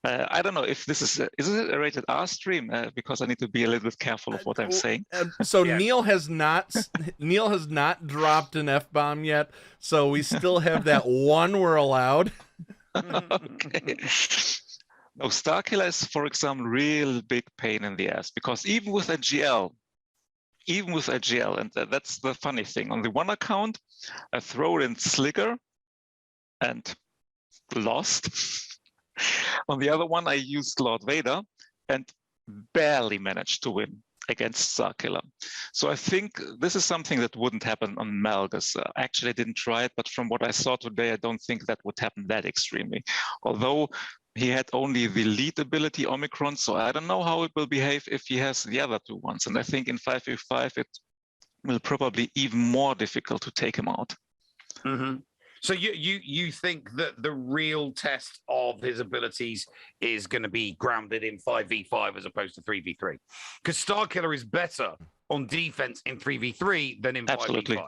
I don't know if this is it a rated R stream? Because I need to be a little bit careful of what I'm saying. So yeah. Neil has not dropped an F-bomb yet, so we still have that one we're allowed. Okay. No, Starkiller is, for example, real big pain in the ass because even with a GL, and that's the funny thing. On the one account, I throw in Slicker and lost. On the other one, I used Lord Vader and barely managed to win against Starkiller. So I think this is something that wouldn't happen on Malgus. Actually, I didn't try it, but from what I saw today, I don't think that would happen that extremely. Although he had only the lead ability Omicron, so I don't know how it will behave if he has the other 2 ones. And I think in 5v5, it will probably even more difficult to take him out. Mm-hmm. So you think that the real test of his abilities is going to be grounded in 5v5 as opposed to 3v3? Because Starkiller is better on defense in 3v3 than in 5v5.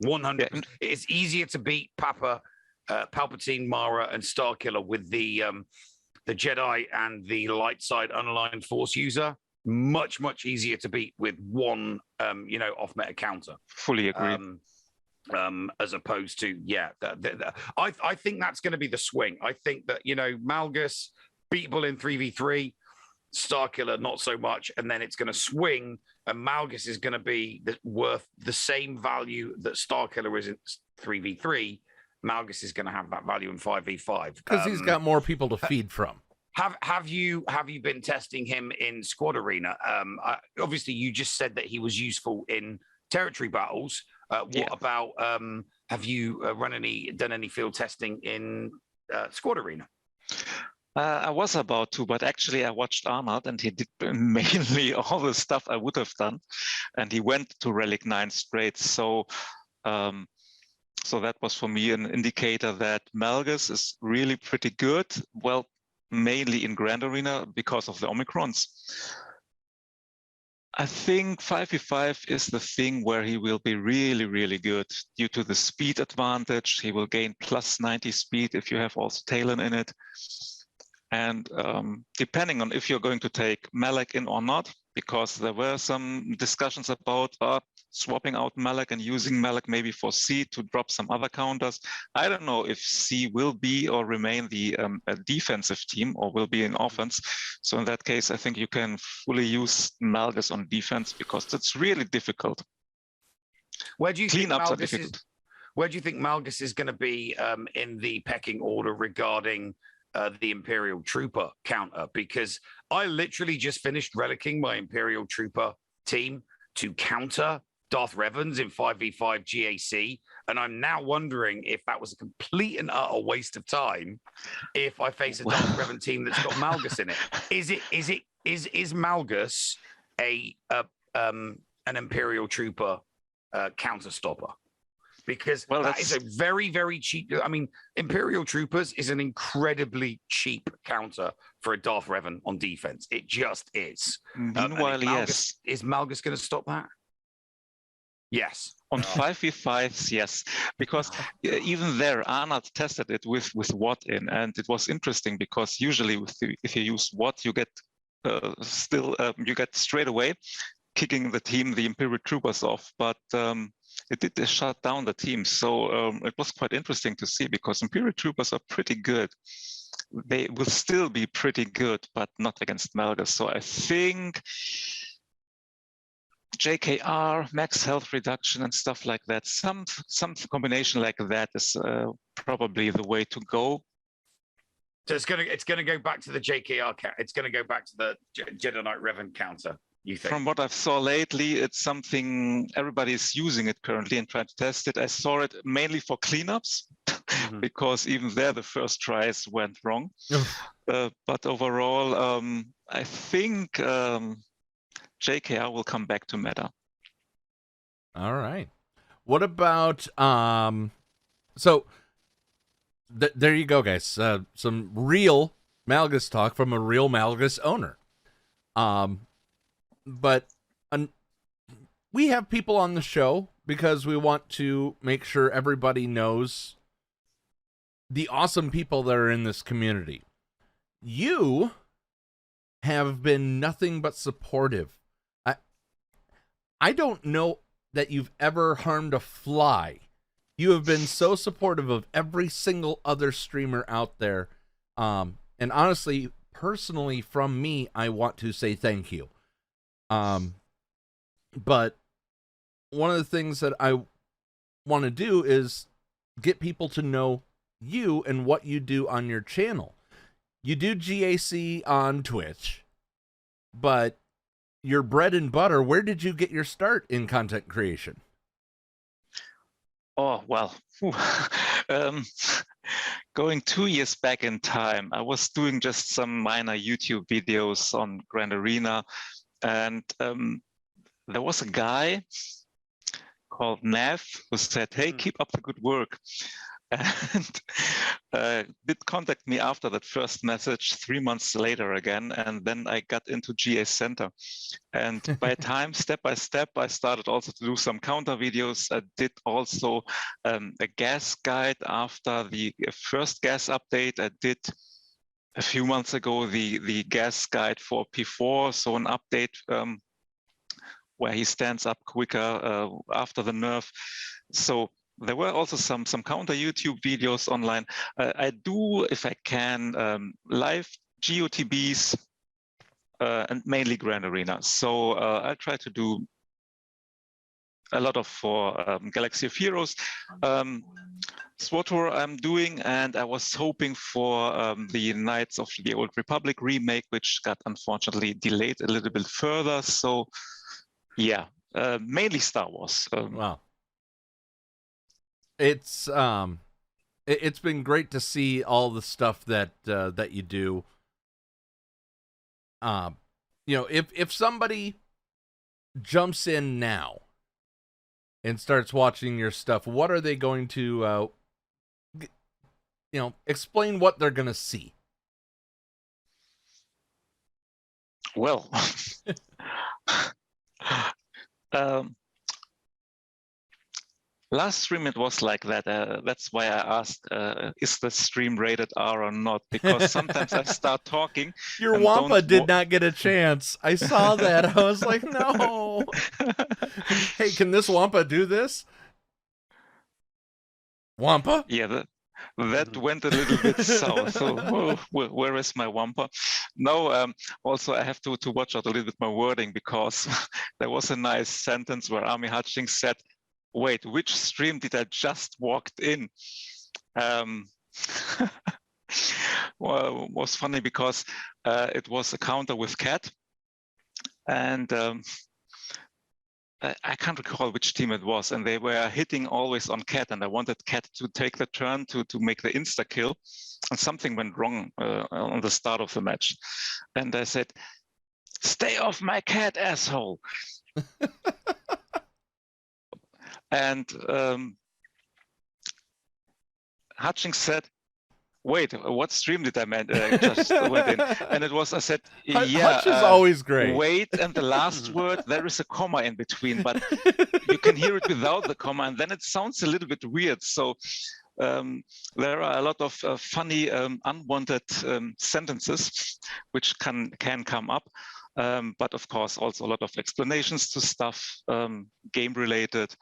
100%. Yeah. It's easier to beat Palpatine, Mara, and Starkiller with the Jedi and the light side unaligned Force user. Much easier to beat with one off meta counter. Fully agree. As opposed to I think that's going to be the swing. I think that Malgus beatable in 3v3, Starkiller not so much, and then it's going to swing, and Malgus is going to be worth the same value that Starkiller is in 3v3. Malgus is going to have that value in 5v5 because he's got more people to feed from. Have you been testing him in Squad Arena? Obviously, you just said that he was useful in territory battles. What about have you done any field testing in Squad Arena? I was about to, but actually I watched Arnold and he did mainly all the stuff I would have done, and he went to Relic 9 straight. So that was for me an indicator that Malgus is really pretty good. Well, mainly in Grand Arena because of the Omicrons. I think 5v5 is the thing where he will be really, really good due to the speed advantage. He will gain plus 90 speed if you have also Talon in it. And depending on if you're going to take Malak in or not, because there were some discussions about swapping out Malak and using Malak maybe for C to drop some other counters. I don't know if C will be or remain the defensive team or will be in offense. So in that case, I think you can fully use Malgus on defense because that's really difficult. Where do you think Malgus is going to be in the pecking order regarding the Imperial Trooper counter? Because I literally just finished relicking my Imperial Trooper team to counter Darth Revan's in 5v5 GAC, and I'm now wondering if that was a complete and utter waste of time if I face a Darth Revan team that's got Malgus in it. Is Malgus an Imperial Trooper counter stopper? Because that is a very, very cheap. I mean, Imperial Troopers is an incredibly cheap counter for a Darth Revan on defense. It just is. Meanwhile, yes. Is Malgus going to stop that? Yes. On 5v5s, yes. Because even there, Arnold tested it with Watt in, and it was interesting because usually if you use Watt, you get you get straight away kicking the Imperial Troopers off, but it did shut down the team. So it was quite interesting to see because Imperial Troopers are pretty good they will still be pretty good, but not against Malgus. So I think JKR, max health reduction and stuff like that, some combination like that is probably the way to go. So it's gonna go back to the JKR count. It's gonna go back to the Jedi Knight Revan counter. You think? From what I've saw lately, it's something everybody is using it currently and trying to test it. I saw it mainly for cleanups because even there the first tries went wrong. But overall, I think JKR will come back to meta. All right. What about so there you go, guys. Some real Malgus talk from a real Malgus owner. But we have people on the show because we want to make sure everybody knows the awesome people that are in this community. You have been nothing but supportive. I don't know that you've ever harmed a fly. You have been so supportive of every single other streamer out there. And honestly, personally, from me, I want to say thank you. But one of the things that I want to do is get people to know you and what you do on your channel. You do GAC on Twitch, but your bread and butter, where did you get your start in content creation? Oh, well, going 2 years back in time, I was doing just some minor YouTube videos on Grand Arena, and there was a guy called Nav who said, hey, keep up the good work. And did contact me after that first message 3 months later again, and then I got into GA Center. And by time, step by step, I started also to do some counter videos. I did also a gas guide after the first gas update. I did a few months ago the gas guide for P4, so an update where he stands up quicker after the nerf. So there were also some counter YouTube videos online. I do, if I can, live GOTBs and mainly Grand Arena. So I try to do a lot of for Galaxy of Heroes. SWTOR I'm doing, and I was hoping for the Knights of the Old Republic remake, which got unfortunately delayed a little bit further. So yeah, mainly Star Wars. Wow. It's been great to see all the stuff that that you do. You know, if somebody jumps in now and starts watching your stuff, what are they going to you know, explain what they're going to see? Well, last stream it was like that. That's why I asked, is the stream rated R or not? Because sometimes I start talking. Your Wampa did not get a chance. I saw that. I was like, no. Hey, can this Wampa do this? Wampa? Yeah, that went a little bit south. So where is my Wampa? No, also I have to watch out a little bit my wording, because there was a nice sentence where Army Hutchings said, wait, which stream did I just walked in? Well, it was funny because it was a counter with Cat, and I can't recall which team it was, and they were hitting always on Cat, and I wanted Cat to take the turn to make the insta kill, and something went wrong on the start of the match, and I said, "Stay off my Cat, asshole!" And Hutchings said, wait, what stream did I just went in? And it was, I said, yeah. Hutch is always great. Wait, and the last word, there is a comma in between, but you can hear it without the comma, and then it sounds a little bit weird. So there are a lot of funny, unwanted sentences which can come up. But of course, also a lot of explanations to stuff, game related.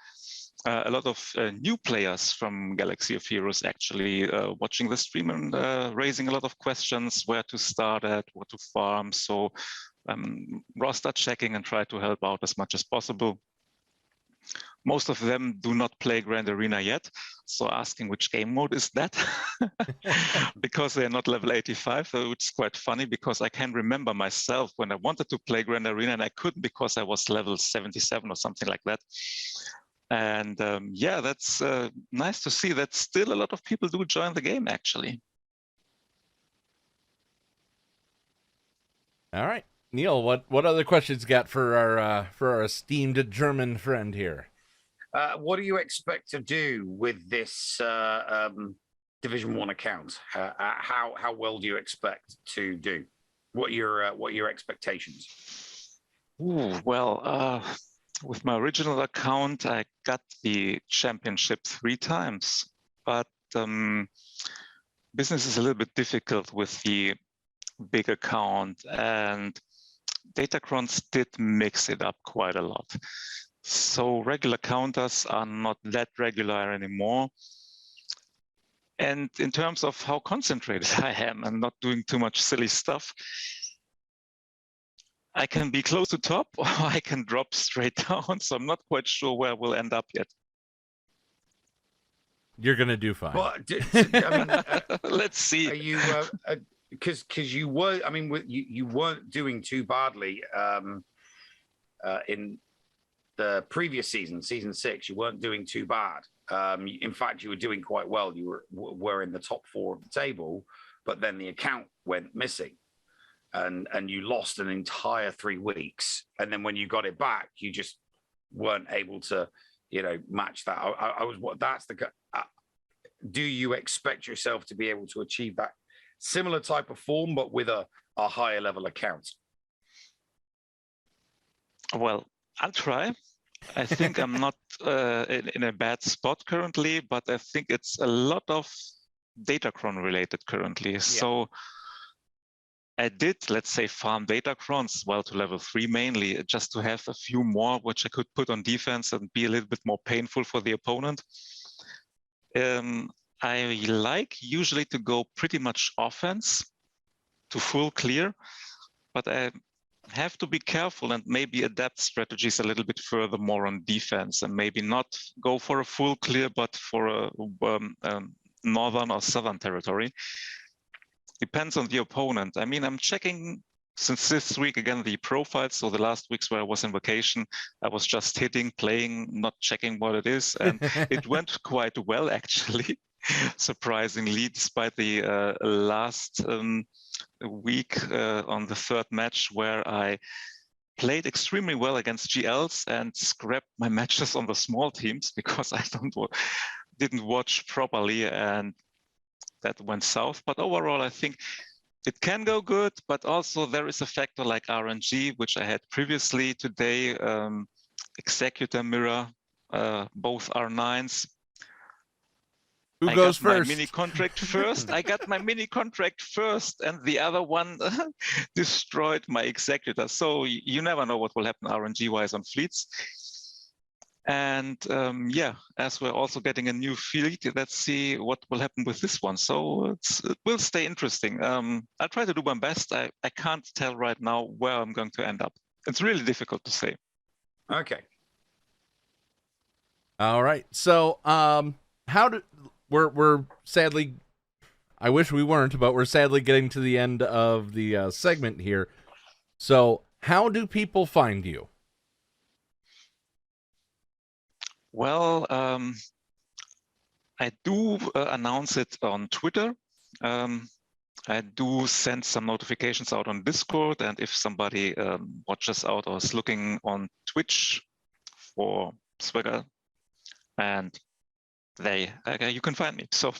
a lot of new players from Galaxy of Heroes actually watching the stream and raising a lot of questions, where to start at, what to farm. So roster checking and try to help out as much as possible. Most of them do not play Grand Arena yet, so asking which game mode is that, because they're not level 85. So it's quite funny, because I can remember myself when I wanted to play Grand Arena and I couldn't because I was level 77 or something like that. And yeah, that's nice to see that still a lot of people do join the game, actually. All right, Neil, what other questions you got for our esteemed German friend here? What do you expect to do with this Division 1 account? How well do you expect to do? What are your expectations? Ooh, well, with my original account, I got the championship 3 times, but business is a little bit difficult with the big account, and Datacrons did mix it up quite a lot. So regular counters are not that regular anymore. And in terms of how concentrated I am and not doing too much silly stuff, I can be close to top or I can drop straight down. So I'm not quite sure where we'll end up yet. You're going to do fine. Well, I mean, let's see. Are you, because you were, I mean, you weren't doing too badly in the previous season, season 6. You weren't doing too bad. In fact, you were doing quite well. You were in the top 4 of the table, but then the account went missing, and you lost an entire 3 weeks. And then when you got it back, you just weren't able to, match that. Do you expect yourself to be able to achieve that similar type of form, but with a higher level account? Well, I'll try. I think I'm not in a bad spot currently, but I think it's a lot of Datacron related currently. Yeah. So I did, let's say, farm Datacrons, well, to level 3 mainly, just to have a few more, which I could put on defense and be a little bit more painful for the opponent. I like usually to go pretty much offense to full clear, but I have to be careful and maybe adapt strategies a little bit further more on defense, and maybe not go for a full clear, but for a northern or southern territory. Depends on the opponent. I mean, I'm checking since this week again the profiles. So the last weeks where I was on vacation, I was just hitting, playing, not checking what it is, and it went quite well actually. Surprisingly, despite the last week on the 3rd match where I played extremely well against GLs and scrapped my matches on the small teams because I didn't watch properly, and that went south. But overall, I think it can go good, but also there is a factor like RNG, which I had previously today, Executor Mirror, both R9s. Who goes first? My mini contract first. I got my mini contract first, and the other one destroyed my executor. So you never know what will happen RNG-wise on fleets. And yeah, as we're also getting a new fleet, let's see what will happen with this one. So it will stay interesting. I'll try to do my best. I can't tell right now where I'm going to end up. It's really difficult to say. Okay. All right. So we're sadly, I wish we weren't, but we're sadly getting to the end of the segment here. So how do people find you? Well, I do announce it on Twitter. I do send some notifications out on Discord, and if somebody watches out or is looking on Twitch for Swagger, and you can find me. So,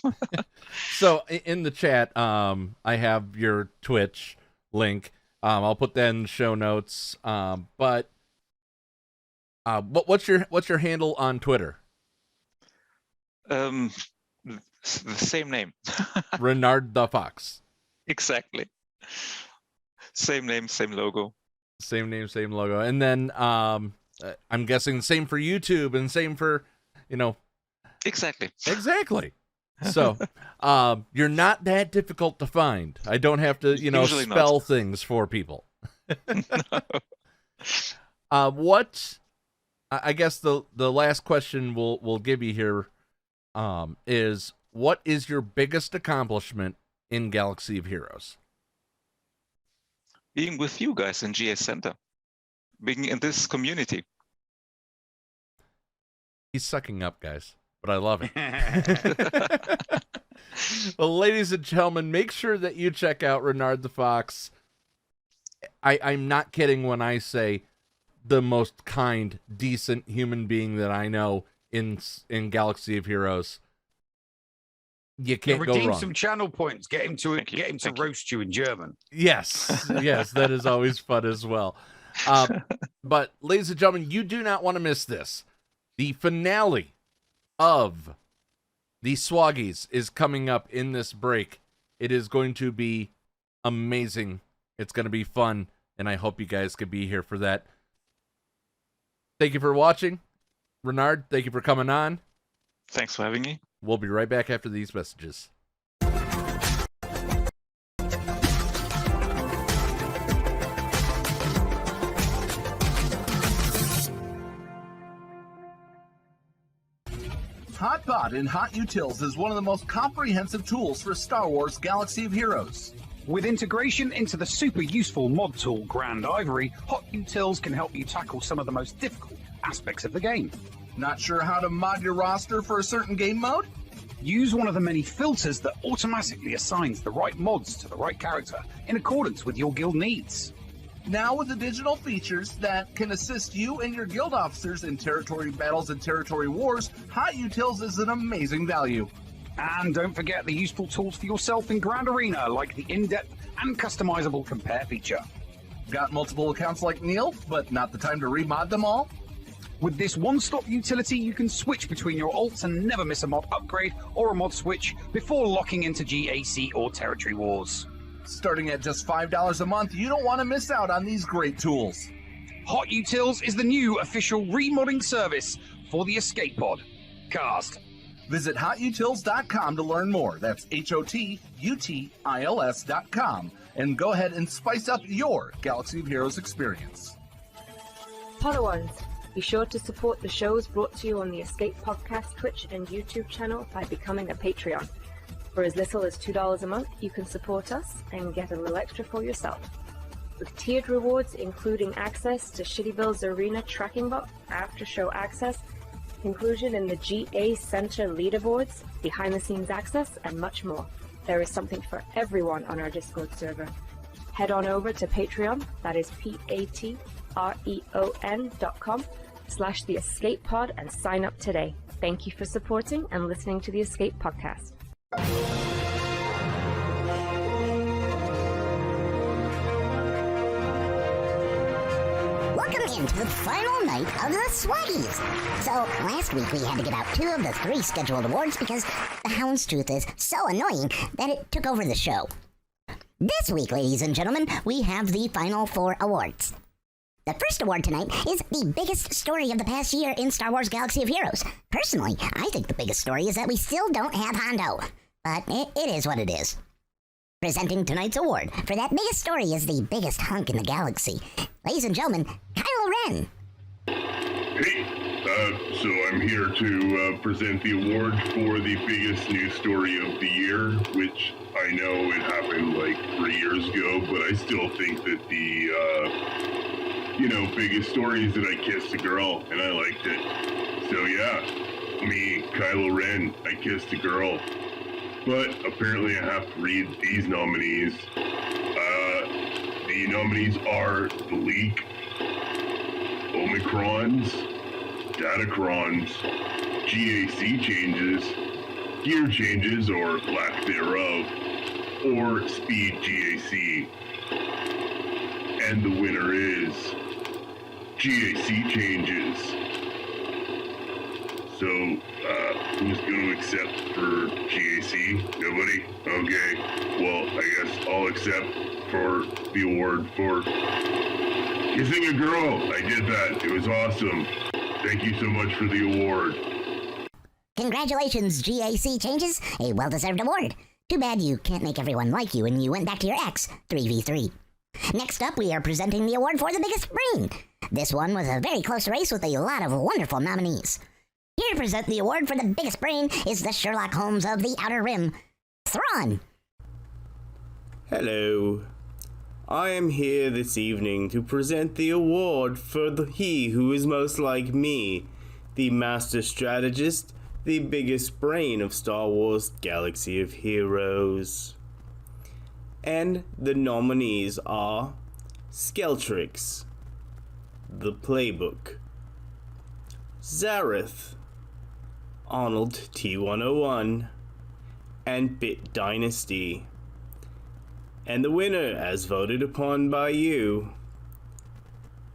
so in the chat, I have your Twitch link. I'll put that in the show notes. But what's your handle on Twitter? The same name. Renard the Fox. Exactly. Same name, same logo. Same name, same logo. And then I'm guessing same for YouTube and same for Exactly. So, you're not that difficult to find. I don't have to, Usually spell not. things for people. No. What? I guess the last question we'll give you here is, what is your biggest accomplishment in Galaxy of Heroes? Being with you guys in GA Center, being in this community. He's sucking up, guys, but I love it. Well, ladies and gentlemen, make sure that you check out Renard the Fox. I'm not kidding when I say the most kind, decent human being that I know in Galaxy of Heroes. You can't go redeem wrong. some channel points. Get him to roast you in German. Yes, that is always fun as well. But ladies and gentlemen, you do not want to miss this. The finale of the SWOGGIES is coming up in this break. It is going to be amazing. It's going to be fun, and I hope you guys can be here for that. Thank you for watching. Renard, thank you for coming on. Thanks for having me. We'll be right back after these messages. HotBot in HotUtils is one of the most comprehensive tools for Star Wars Galaxy of Heroes. With integration into the super useful mod tool Grand Ivory, HotUtils can help you tackle some of the most difficult aspects of the game. Not sure how to mod your roster for a certain game mode? Use one of the many filters that automatically assigns the right mods to the right character in accordance with your guild needs. Now with additional features that can assist you and your guild officers in territory battles and territory wars, HotUtils is an amazing value. And don't forget the useful tools for yourself in Grand Arena, like the in-depth and customizable compare feature. Got multiple accounts like Neil, but not the time to remod them all? With this one-stop utility, you can switch between your alts and never miss a mod upgrade or a mod switch before locking into GAC or Territory Wars. Starting at just $5 a month, you don't want to miss out on these great tools. HotUtils is the new official remodding service for the Escape Pod. Cast. Visit HotUtils.com to learn more. That's HotUtils.com. And go ahead and spice up your Galaxy of Heroes experience. Padawans, be sure to support the shows brought to you on the Escape Podcast Twitch and YouTube channel by becoming a Patreon. For as little as $2 a month, you can support us and get a little extra for yourself. With tiered rewards, including access to Shitty Bill's Arena tracking bot, after-show access, inclusion in the GA Center leaderboards, behind-the-scenes access, and much more. There is something for everyone on our Discord server. Head on over to Patreon, that is patreon.com/The Escape Pod, and sign up today. Thank you for supporting and listening to the Escape Podcast. Welcome into the final night of the SWOGGIES. So, last week we had to give out 2 of the 3 scheduled awards because the Houndstooth is so annoying that it took over the show. This week, ladies and gentlemen, we have the final 4 awards. The first award tonight is the biggest story of the past year in Star Wars Galaxy of Heroes. Personally, I think the biggest story is that we still don't have Hondo. But it is what it is. Presenting tonight's award for that biggest story is the biggest hunk in the galaxy. Ladies and gentlemen, Kylo Ren. Hey, so I'm here to present the award for the biggest news story of the year, which I know it happened like 3 years ago, but I still think that the, biggest story is that I kissed a girl, and I liked it. So yeah, me, Kylo Ren, I kissed a girl. But apparently I have to read these nominees. The nominees are The Leak, Omicrons, Datacrons, GAC changes, gear changes or lack thereof, or Speed GAC. And the winner is GAC changes. So, who's going to accept for GAC? Nobody? Okay. Well, I guess I'll accept for the award for kissing a girl. I did that. It was awesome. Thank you so much for the award. Congratulations, GAC Changes, a well-deserved award. Too bad you can't make everyone like you and you went back to your ex, 3v3. Next up, we are presenting the award for the biggest brain. This one was a very close race with a lot of wonderful nominees. Here to present the award for the biggest brain is the Sherlock Holmes of the Outer Rim, Thrawn. Hello. I am here this evening to present the award for he who is most like me, the master strategist, the biggest brain of Star Wars Galaxy of Heroes. And the nominees are Skeltrix, The Playbook, Zareth, Arnold T101, and Bit Dynasty. And the winner, as voted upon by you,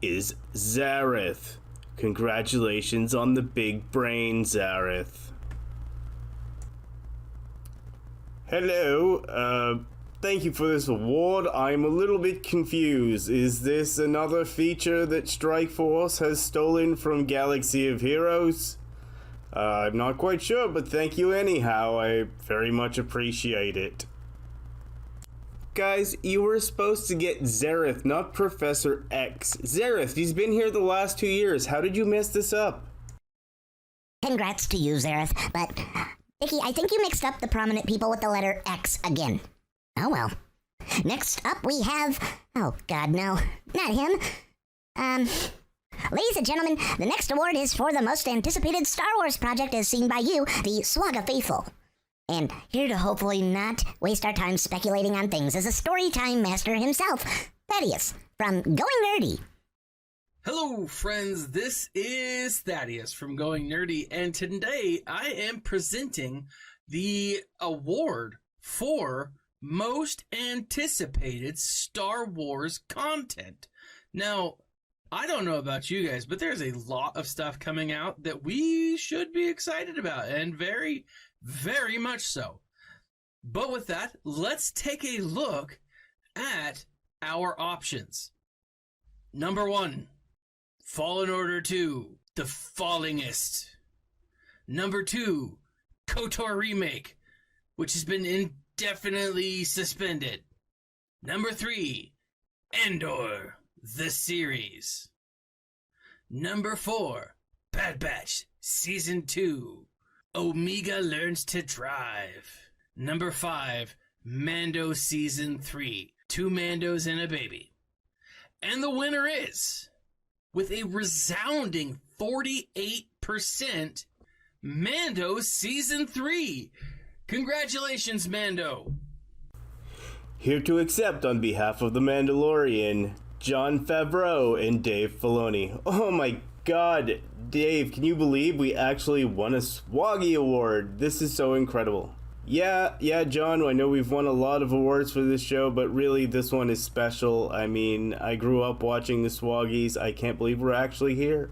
is Zareth. Congratulations on the big brain, Zareth. Hello, thank you for this award. I'm a little bit confused. Is this another feature that Strikeforce has stolen from Galaxy of Heroes? I'm not quite sure, but thank you anyhow. I very much appreciate it. Guys, you were supposed to get Zareth, not Professor X. Zareth, he's been here the last 2 years. How did you mess this up? Congrats to you, Zareth, but Dickie, I think you mixed up the prominent people with the letter X again. Oh well. Next up we have... oh god, no. Not him. Ladies and gentlemen, the next award is for the most anticipated Star Wars project as seen by you, the SWOGGIES Faithful. And here to hopefully not waste our time speculating on things is a storytime master himself, Thaddeus, from Going Nerdy. Hello, friends. This is Thaddeus from Going Nerdy, and today I am presenting the award for most anticipated Star Wars content. Now, I don't know about you guys, but there's a lot of stuff coming out that we should be excited about, and very, very much so. But with that, let's take a look at our options. Number 1, Fallen Order 2, The Fallingest. Number 2, KOTOR Remake, which has been indefinitely suspended. Number 3, Andor, the series. Number 4, Bad Batch, Season 2, Omega Learns to Drive. Number 5, Mando Season 3, 2 Mandos and a baby. And the winner is, with a resounding 48%, Mando Season 3. Congratulations, Mando. Here to accept on behalf of The Mandalorian, Jon Favreau and Dave Filoni. Oh my god, Dave, can you believe we actually won a SWOGGIE award? This is so incredible. Yeah, John, I know we've won a lot of awards for this show, but really this one is special. I mean, I grew up watching the SWOGGIES. I can't believe we're actually here.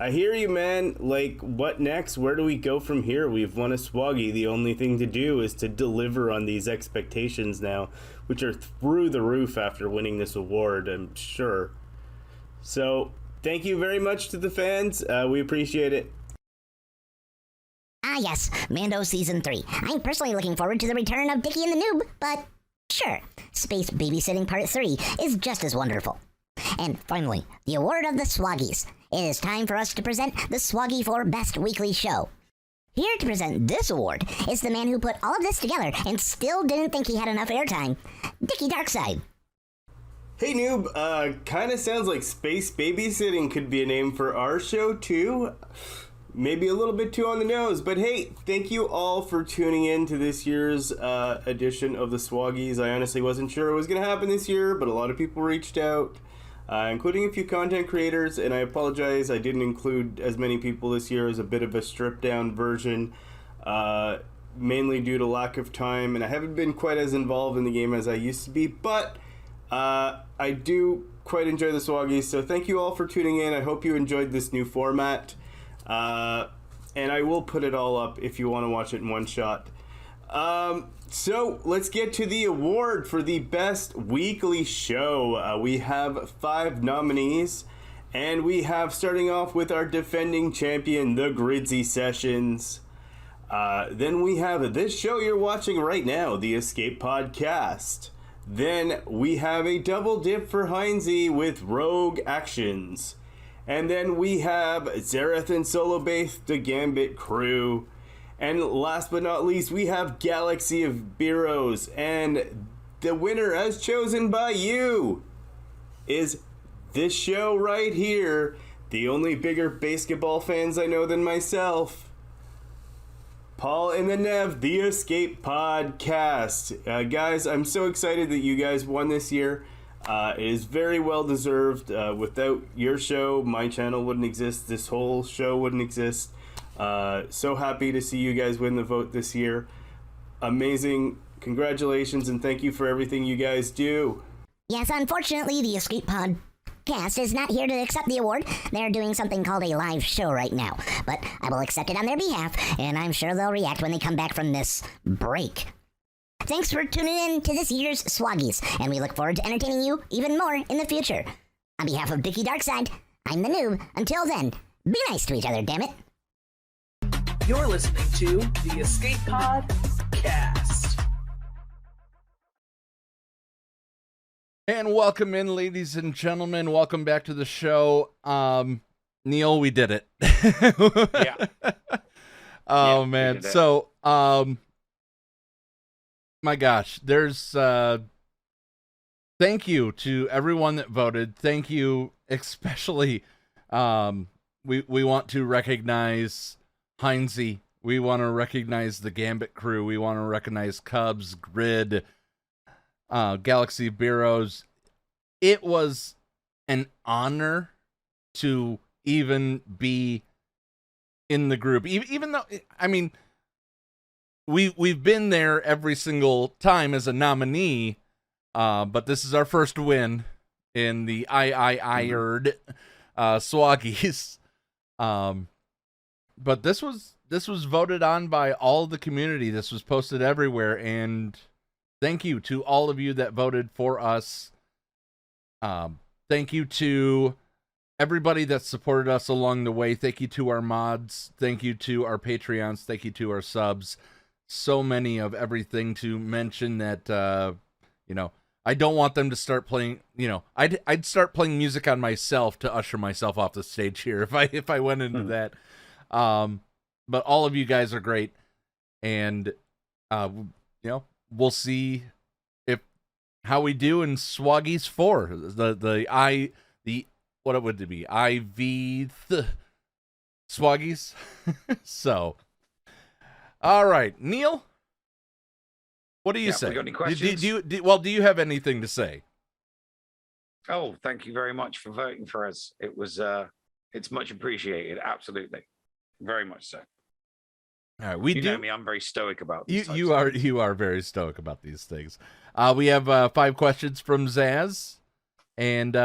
I hear you, man. Like, what next? Where do we go from here? We've won a SWOGGIE. The only thing to do is to deliver on these expectations now, which are through the roof after winning this award, I'm sure. So, thank you very much to the fans. We appreciate it. Ah yes, Mando Season 3. I'm personally looking forward to the return of Dickie and the Noob, but sure, Space Babysitting Part 3 is just as wonderful. And finally, the award of the SWOGGIES. It is time for us to present the SWOGGIE for Best Weekly Show. Here to present this award is the man who put all of this together and still didn't think he had enough airtime, Dickie Darkside. Hey Noob, kinda sounds like Space Babysitting could be a name for our show too. Maybe a little bit too on the nose, but hey, thank you all for tuning in to this year's edition of the SWOGGIES. I honestly wasn't sure it was going to happen this year, but a lot of people reached out, including a few content creators, and I apologize I didn't include as many people this year as a bit of a stripped-down version, mainly due to lack of time, and I haven't been quite as involved in the game as I used to be, but I do quite enjoy the SWOGGIES, so thank you all for tuning in. I hope you enjoyed this new format. And I will put it all up if you want to watch it in one shot. So let's get to the award for the best weekly show. We have 5 nominees, and we have, starting off with our defending champion, the Gridsy Sessions. Then we have this show you're watching right now, the Escape Podcast. Then we have a double dip for Heinze with Rogue Actions. And then we have Zareth and Solo Base, the Gambit Crew. And last but not least, we have Galaxy of Heroes. And the winner, as chosen by you, is this show right here. The only bigger basketball fans I know than myself. Paul and the Nev, the Escape Podcast. Guys, I'm so excited that you guys won this year. It is very well deserved. Without your show, my channel wouldn't exist. This whole show wouldn't exist. So happy to see you guys win the vote this year. Amazing. Congratulations and thank you for everything you guys do. Yes, unfortunately, the Escape Podcast is not here to accept the award. They're doing something called a live show right now, but I will accept it on their behalf, and I'm sure they'll react when they come back from this break. Thanks for tuning in to this year's SWOGGIES, and we look forward to entertaining you even more in the future. On behalf of Dickie Darkside, I'm the noob. Until then, be nice to each other, damn it. You're listening to the Escape Pod Cast. And welcome in, ladies and gentlemen. Welcome back to the show. Neil, we did it. Yeah. Oh, man. So, my gosh, there's, thank you to everyone that voted. Thank you, especially, we want to recognize Heinze. We want to recognize the Gambit Crew. We want to recognize Cubs, Grid, Galaxy of Heroes. It was an honor to even be in the group, even though, I mean, we've been there every single time as a nominee, but this is our first win in the IIIRD SWOGGIES. But this was voted on by all the community. This was posted everywhere, and thank you to all of you that voted for us. Thank you to everybody that supported us along the way. Thank you to our mods. Thank you to our Patreons. Thank you to our subs. So many of everything to mention that, you know, I don't want them to start playing, you know, I'd start playing music on myself to usher myself off the stage here if I went into that. But all of you guys are great. And, you know, we'll see how we do in SWOGGIES 4. What would it be? SWOGGIES. So, all right, Neil, what do you say? We got any questions? Do you have anything to say? Oh, thank you very much for voting for us. It was, it's much appreciated. Absolutely. Very much so. All right, you know me, I'm very stoic about these you are very stoic about these things. We have 5 questions from Zaz, and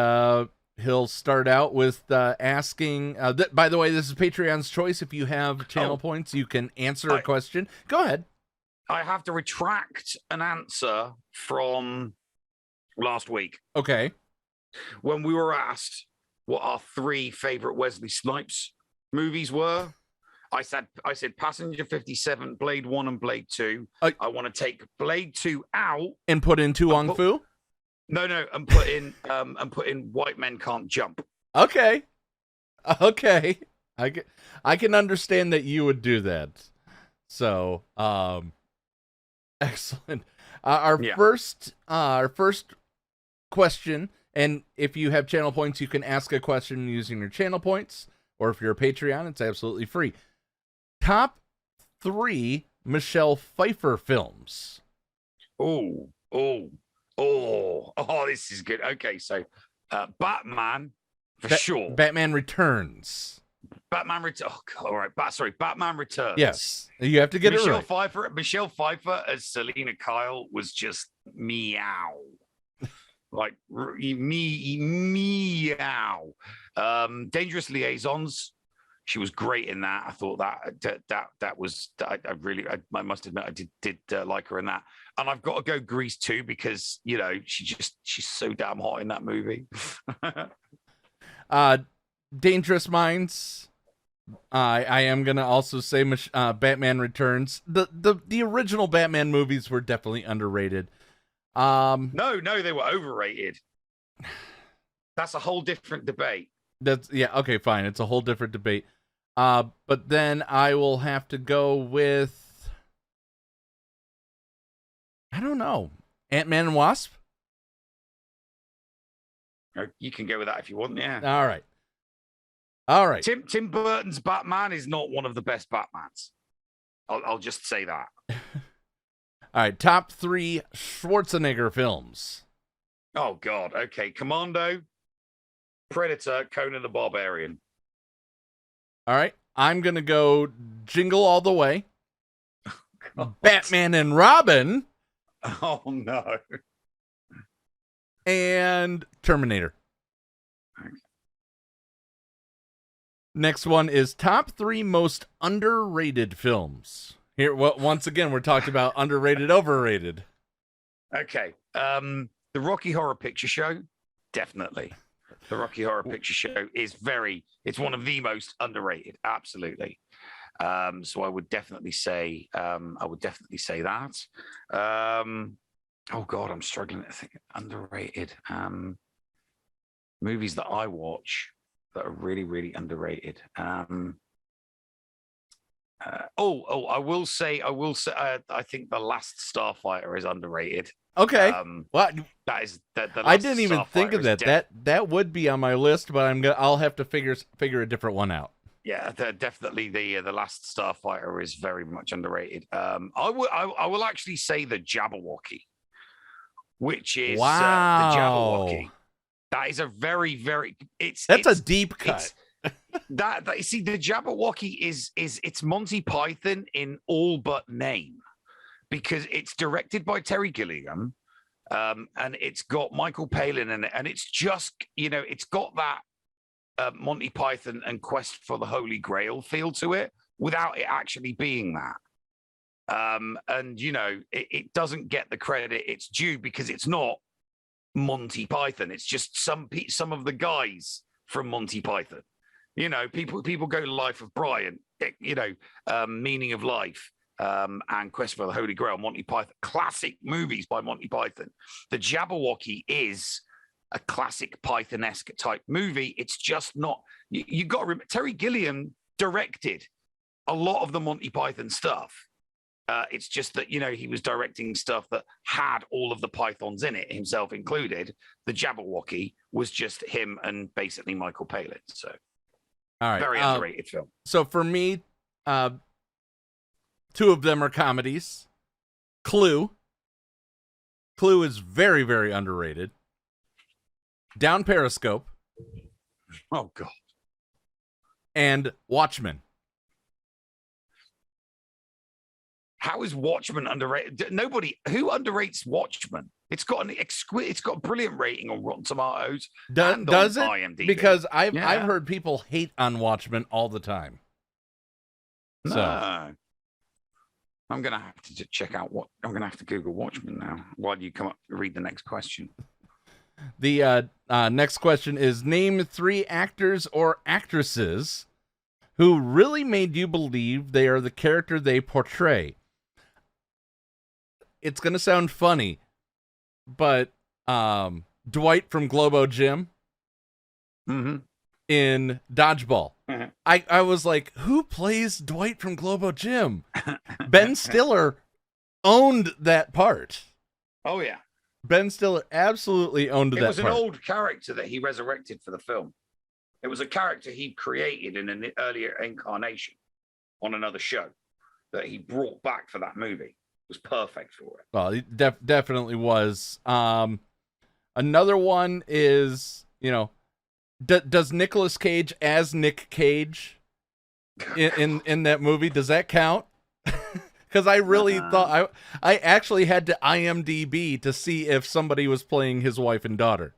he'll start out with asking. By the way, this is Patreon's choice. If you have channel points, you can answer a question. Go ahead. I have to retract an answer from last week. Okay. When we were asked what our 3 favorite Wesley Snipes movies were, I said Passenger 57, Blade 1, and Blade 2. I want to take Blade 2 out and put in Tu Wong Fu. No, and put in White Men Can't Jump. Okay. I can understand that you would do that. So, excellent. Our first question, and if you have channel points, you can ask a question using your channel points, or if you're a Patreon, it's absolutely free. Top 3 Michelle Pfeiffer films. Oh, this is good. Okay, so Batman, for sure. Batman Returns. Batman Returns. Oh, God, all right. Batman Returns. Yes, you have to get Michelle it right. Michelle Pfeiffer as Selena Kyle was just meow. Like, meow. Dangerous Liaisons. She was great in that. I thought that was I must admit I did like her in that. And I've got to go Grease too, because you know she's so damn hot in that movie. Dangerous Minds. I am gonna also say Batman Returns. The original Batman movies were definitely underrated. No, they were overrated. That's a whole different debate. Okay, fine. It's a whole different debate. But then I will have to go with, I don't know, Ant-Man and Wasp. You can go with that if you want. Yeah. All right. Tim Burton's Batman is not one of the best Batmans. I'll just say that. All right. Top 3 Schwarzenegger films. Oh God. Okay. Commando, Predator, Conan the Barbarian. All right. I'm gonna go Jingle All the Way. Batman and Robin. Oh no. And Terminator. Next one is top 3 most underrated films. Here, once again, we're talking about underrated, overrated. Okay. The Rocky Horror Picture Show, definitely. The Rocky Horror Picture Show is it's one of the most underrated. Absolutely. So I would definitely say that. Oh God, I'm struggling to think underrated. Movies that I watch that are really, really underrated. I will say, I think The Last Starfighter is underrated. Okay. What? That is that. I didn't even think of that. That would be on my list, but I'll have to figure a different one out. Yeah, definitely the Last Starfighter is very much underrated. I will actually say the Jabberwocky, which is the Jabberwocky. That is a very, very. That's a deep cut. That see, the Jabberwocky is it's Monty Python in all but name, because it's directed by Terry Gilliam, and it's got Michael Palin in it, and it's just it's got that Monty Python and Quest for the Holy Grail feel to it, without it actually being that. And it doesn't get the credit it's due because it's not Monty Python. It's just some of the guys from Monty Python. People go to Life of Brian, Meaning of Life, and Quest for the Holy Grail, Monty Python, classic movies by Monty Python. The Jabberwocky is a classic Python-esque type movie. It's just not. You got to remember, Terry Gilliam directed a lot of the Monty Python stuff. It's just that he was directing stuff that had all of the Pythons in it, himself included. The Jabberwocky was just him and basically Michael Palin. So, all right, very underrated film. So for me, 2 of them are comedies. Clue is very, very underrated. Down Periscope. Oh God. And Watchmen. How is Watchmen underrated? Nobody who underrates Watchmen. It's got a brilliant rating on Rotten Tomatoes. Does it? IMDb. Because I've heard people hate on Watchmen all the time. No. So I'm gonna have to check out I'm gonna have to Google Watchmen now while you read the next question. The next question is: name 3 actors or actresses who really made you believe they are the character they portray. It's going to sound funny, but Dwight from Globo Gym in Dodgeball. Mm-hmm. I was like, who plays Dwight from Globo Gym? Ben Stiller owned that part. Oh, yeah. Ben Stiller absolutely owned that part. It was an old character that he resurrected for the film. It was a character he'd created in an earlier incarnation on another show that he brought back for that movie. It was perfect for it. Well, he definitely was. Another one is, does Nicolas Cage as Nick Cage in that movie, does that count? Because I really thought I actually had to IMDb to see if somebody was playing his wife and daughter.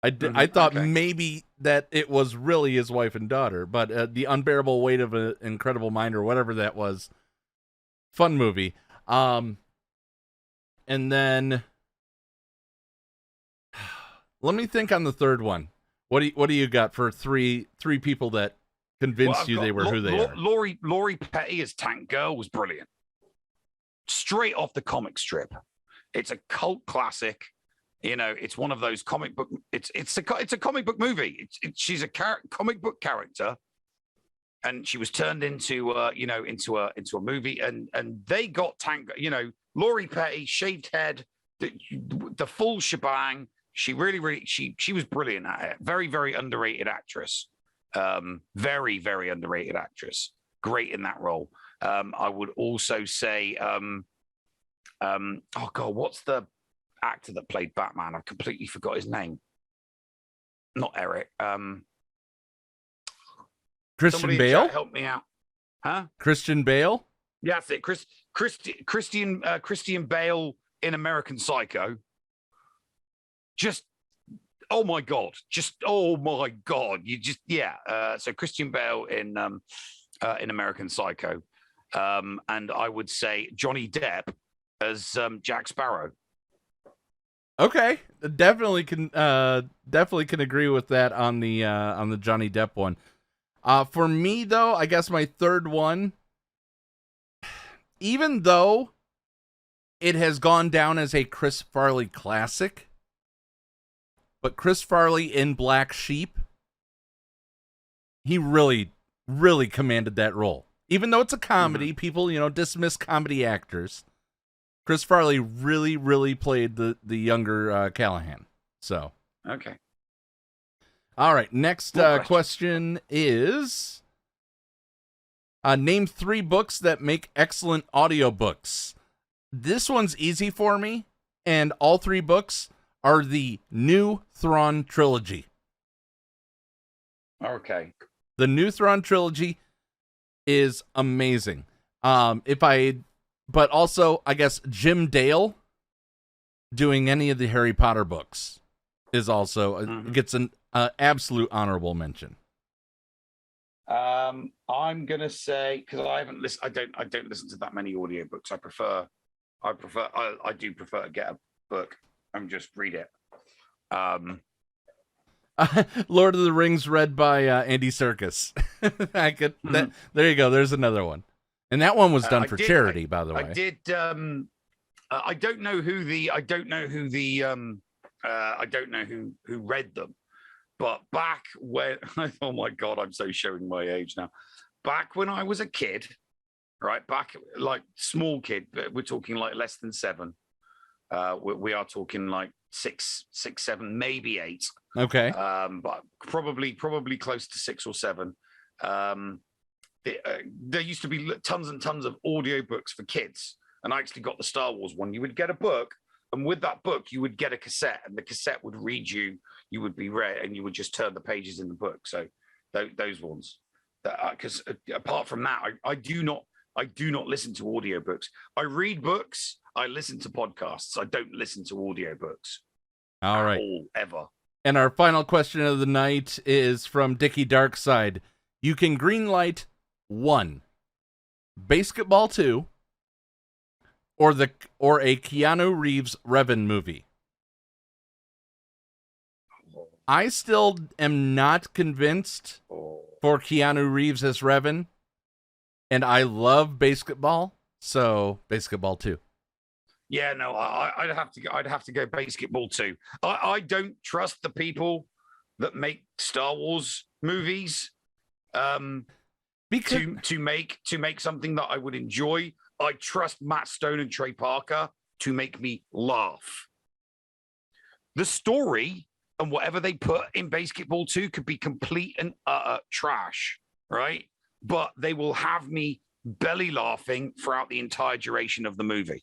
I thought maybe that it was really his wife and daughter, but The Unbearable Weight of an Incredible Mind or whatever that was, fun movie. And then let me think on the third one. What do you got for three people that convinced you they were who they are. Laurie Petty as Tank Girl was brilliant. Straight off the comic strip. It's a cult classic. You know, it's one of those comic book. It's a comic book movie. She's a comic book character, and she was turned into into a movie. And they got Tank. You know, Laurie Petty, shaved head, the full shebang. She really she was brilliant at it. Very, very underrated actress. Very, very underrated actress. Great in that role. I would also say, oh God, what's the actor that played Batman? I've completely forgot his name. Not Eric. Christian Bale? Help me out. Huh? Christian Bale? Yeah, that's it. Christian Bale in American Psycho. Just, oh my God. So Christian Bale in American Psycho. And I would say Johnny Depp as Jack Sparrow. Okay, definitely can agree with that on the Johnny Depp one. For me though, I guess my third one, even though it has gone down as a Chris Farley classic, but Chris Farley in Black Sheep, he really, really commanded that role. Even though it's a comedy, people, dismiss comedy actors. Chris Farley really, really played the younger Callahan. So. Okay. All right. Next question is, name 3 books that make excellent audiobooks. This one's easy for me, and all 3 books are the New Thrawn trilogy. Okay. The New Thrawn trilogy is amazing. But also, I guess Jim Dale doing any of the Harry Potter books is also gets an absolute honorable mention. I'm gonna say, because I haven't listened. I don't listen to that many audiobooks. I do prefer to get a book and just read it. Lord of the Rings read by Andy Serkis. There you go. There's another one. And that one was done for charity, by the way. I did. I don't know who read them, but back when, oh my God, I'm so showing my age now. Back when I was a kid, right? Back like small kid, but we're talking like less than 7. We are talking like 6, 7, maybe 8. Okay. But probably close to 6 or 7. There used to be tons and tons of audiobooks for kids, and I actually got the Star Wars one. You would get a book, and with that book you would get a cassette, and the cassette would read you would be read, and you would just turn the pages in the book. So those ones, because apart from that, I do not listen to audiobooks. I read books, I listen to podcasts, I don't listen to audiobooks. All right. Ever. And our final question of the night is from Dickie Darkside. You can greenlight 1, Basketball 2, or a Keanu Reeves Revan movie. I still am not convinced for Keanu Reeves as Revan, and I love basketball, so Basketball 2. Yeah, no, I'd have to go Basketball 2. I don't trust the people that make Star Wars movies. To make something that I would enjoy. I trust Matt Stone and Trey Parker to make me laugh. The story and whatever they put in Basketball 2 could be complete and utter trash, right? But they will have me belly laughing throughout the entire duration of the movie,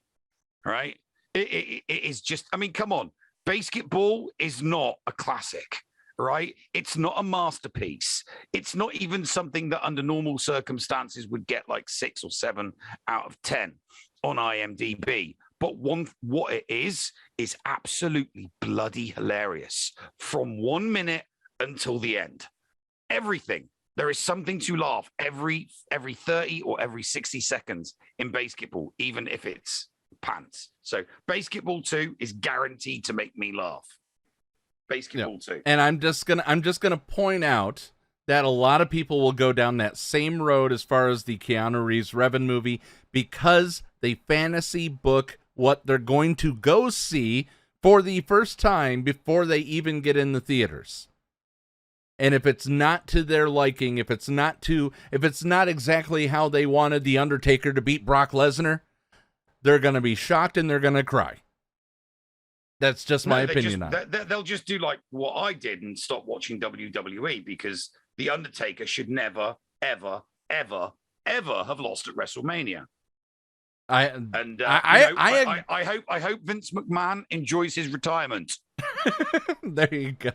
right? It is just, I mean, come on. Basketball is not a classic. Right? It's not a masterpiece. It's not even something that under normal circumstances would get like 6 or 7 out of 10 on IMDb. But what it is absolutely bloody hilarious from 1 minute until the end. Everything. There is something to laugh every 30 or every 60 seconds in basketball, even if it's pants. So Basketball 2 is guaranteed to make me laugh. Basketball 2. And I'm just gonna point out that a lot of people will go down that same road as far as the Keanu Reeves Revan movie because they fantasy book what they're going to go see for the first time before they even get in the theaters. And if it's not to their liking, if it's not exactly how they wanted The Undertaker to beat Brock Lesnar, they're going to be shocked and they're going to cry. That's just my opinion on it. They'll just do like what I did and stop watching WWE because The Undertaker should never, ever, ever, ever have lost at WrestleMania. I hope Vince McMahon enjoys his retirement. There you go.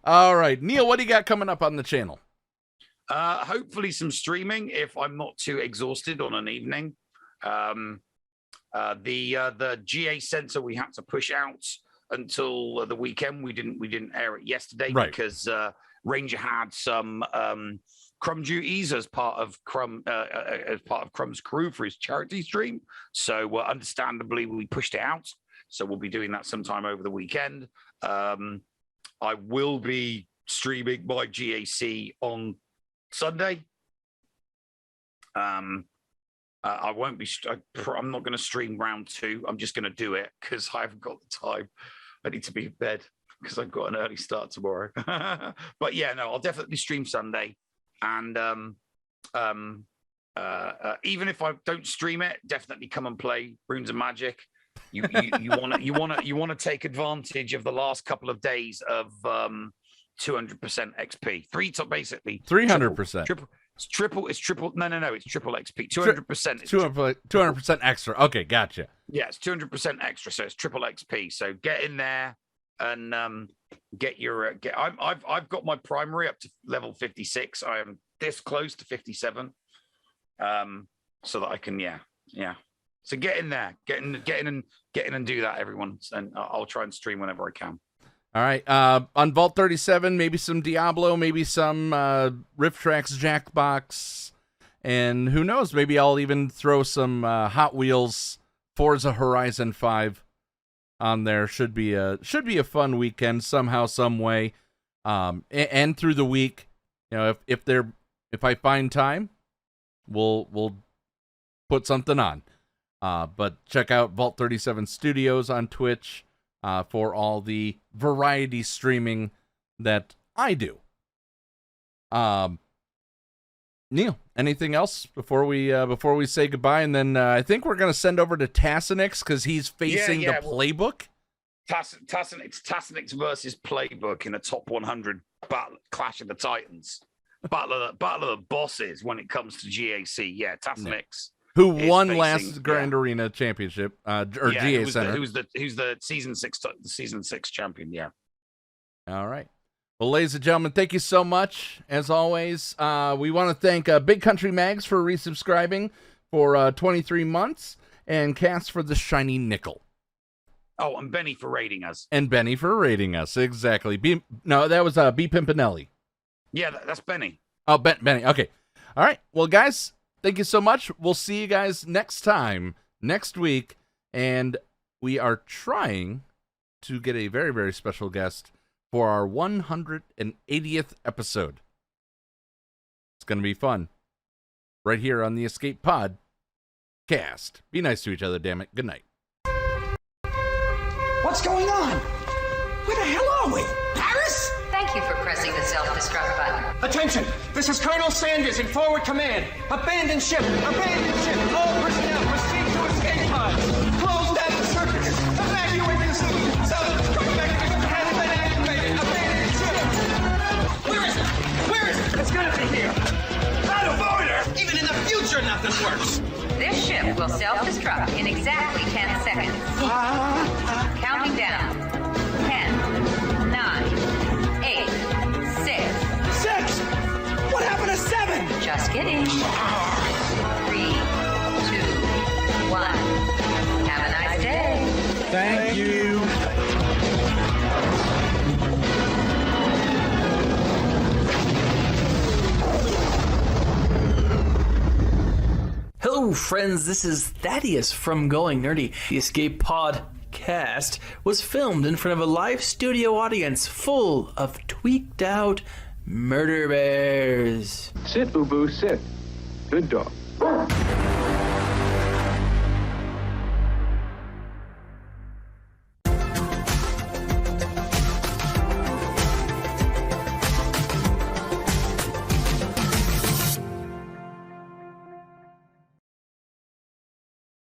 All right, Neil, what do you got coming up on the channel? Hopefully some streaming if I'm not too exhausted on an evening. The GA sensor we had to push out until the weekend. We didn't air it yesterday because Ranger had some Crumb duties as part of Crumb's crew for his charity stream. So understandably, we pushed it out. So we'll be doing that sometime over the weekend. I will be streaming my GAC on Sunday. I won't be. I'm not going to stream round 2. I'm just going to do it because I haven't got the time. I need to be in bed because I've got an early start tomorrow. But yeah, no, I'll definitely stream Sunday. And even if I don't stream it, definitely come and play Runes of Magic. You want to take advantage of the last couple of days of 200% XP. Basically 300%. It's triple. It's triple XP. 200%. 200% extra. Okay, gotcha. Yeah, it's 200% extra, so it's triple XP. So get in there and get your I've got my primary up to level 56. I am this close to 57. So that I can yeah. So get in there, get in and do that, everyone. And I'll try and stream whenever I can. All right. On Vault 37, maybe some Diablo, maybe some Rift Tracks Jackbox, and who knows? Maybe I'll even throw some Hot Wheels Forza Horizon 5 on there. Should be a fun weekend somehow, some way. And through the week, you know, if I find time, we'll put something on. But check out Vault 37 Studios on Twitch for all the variety streaming that I do. Neil, anything else before we say goodbye? And then I think we're gonna send over to Tassinix because he's facing the playbook. Tassinix versus Playbook in a top 100 battle, Clash of the Titans, battle of the bosses when it comes to GAC. Yeah, Tassinix. Who won last Grand Arena Championship GA Center? Who's the season 6 champion? Yeah. All right. Well, ladies and gentlemen, thank you so much. As always, we want to thank Big Country Mags for resubscribing for 23 months, and Cass for the shiny nickel. Oh, and Benny for rating us. Exactly. That was B Pimpinelli. Yeah, that's Benny. Oh, Benny. Okay. All right. Well, guys, thank you so much. We'll see you guys next week. And we are trying to get a very, very special guest for our 180th episode. It's going to be fun. Right here on the Escape Pod Cast. Be nice to each other, damn it. Good night. What's going on? Where the hell are we? Paris? Thank you for pressing the self-destruct button. Attention! This is Colonel Sanders in forward command. Abandon ship! Abandon ship! All personnel proceed to escape pods. Close down the circuits. Evacuate the city. Self-destruct mechanism has been activated. Abandon ship! Where is it? It's gonna be here. Out of order! Even in the future, nothing works. This ship will self-destruct in exactly 10 seconds. Counting down. 10, 9, 8, 6. 6! What happened to 7? Just kidding. 3, 2, 1. Have a nice day. Thank you. Hello, friends. This is Thaddeus from Going Nerdy. The Escape Podcast was filmed in front of a live studio audience full of tweaked out, Murder bears. Sit, Ubu, sit. Good dog.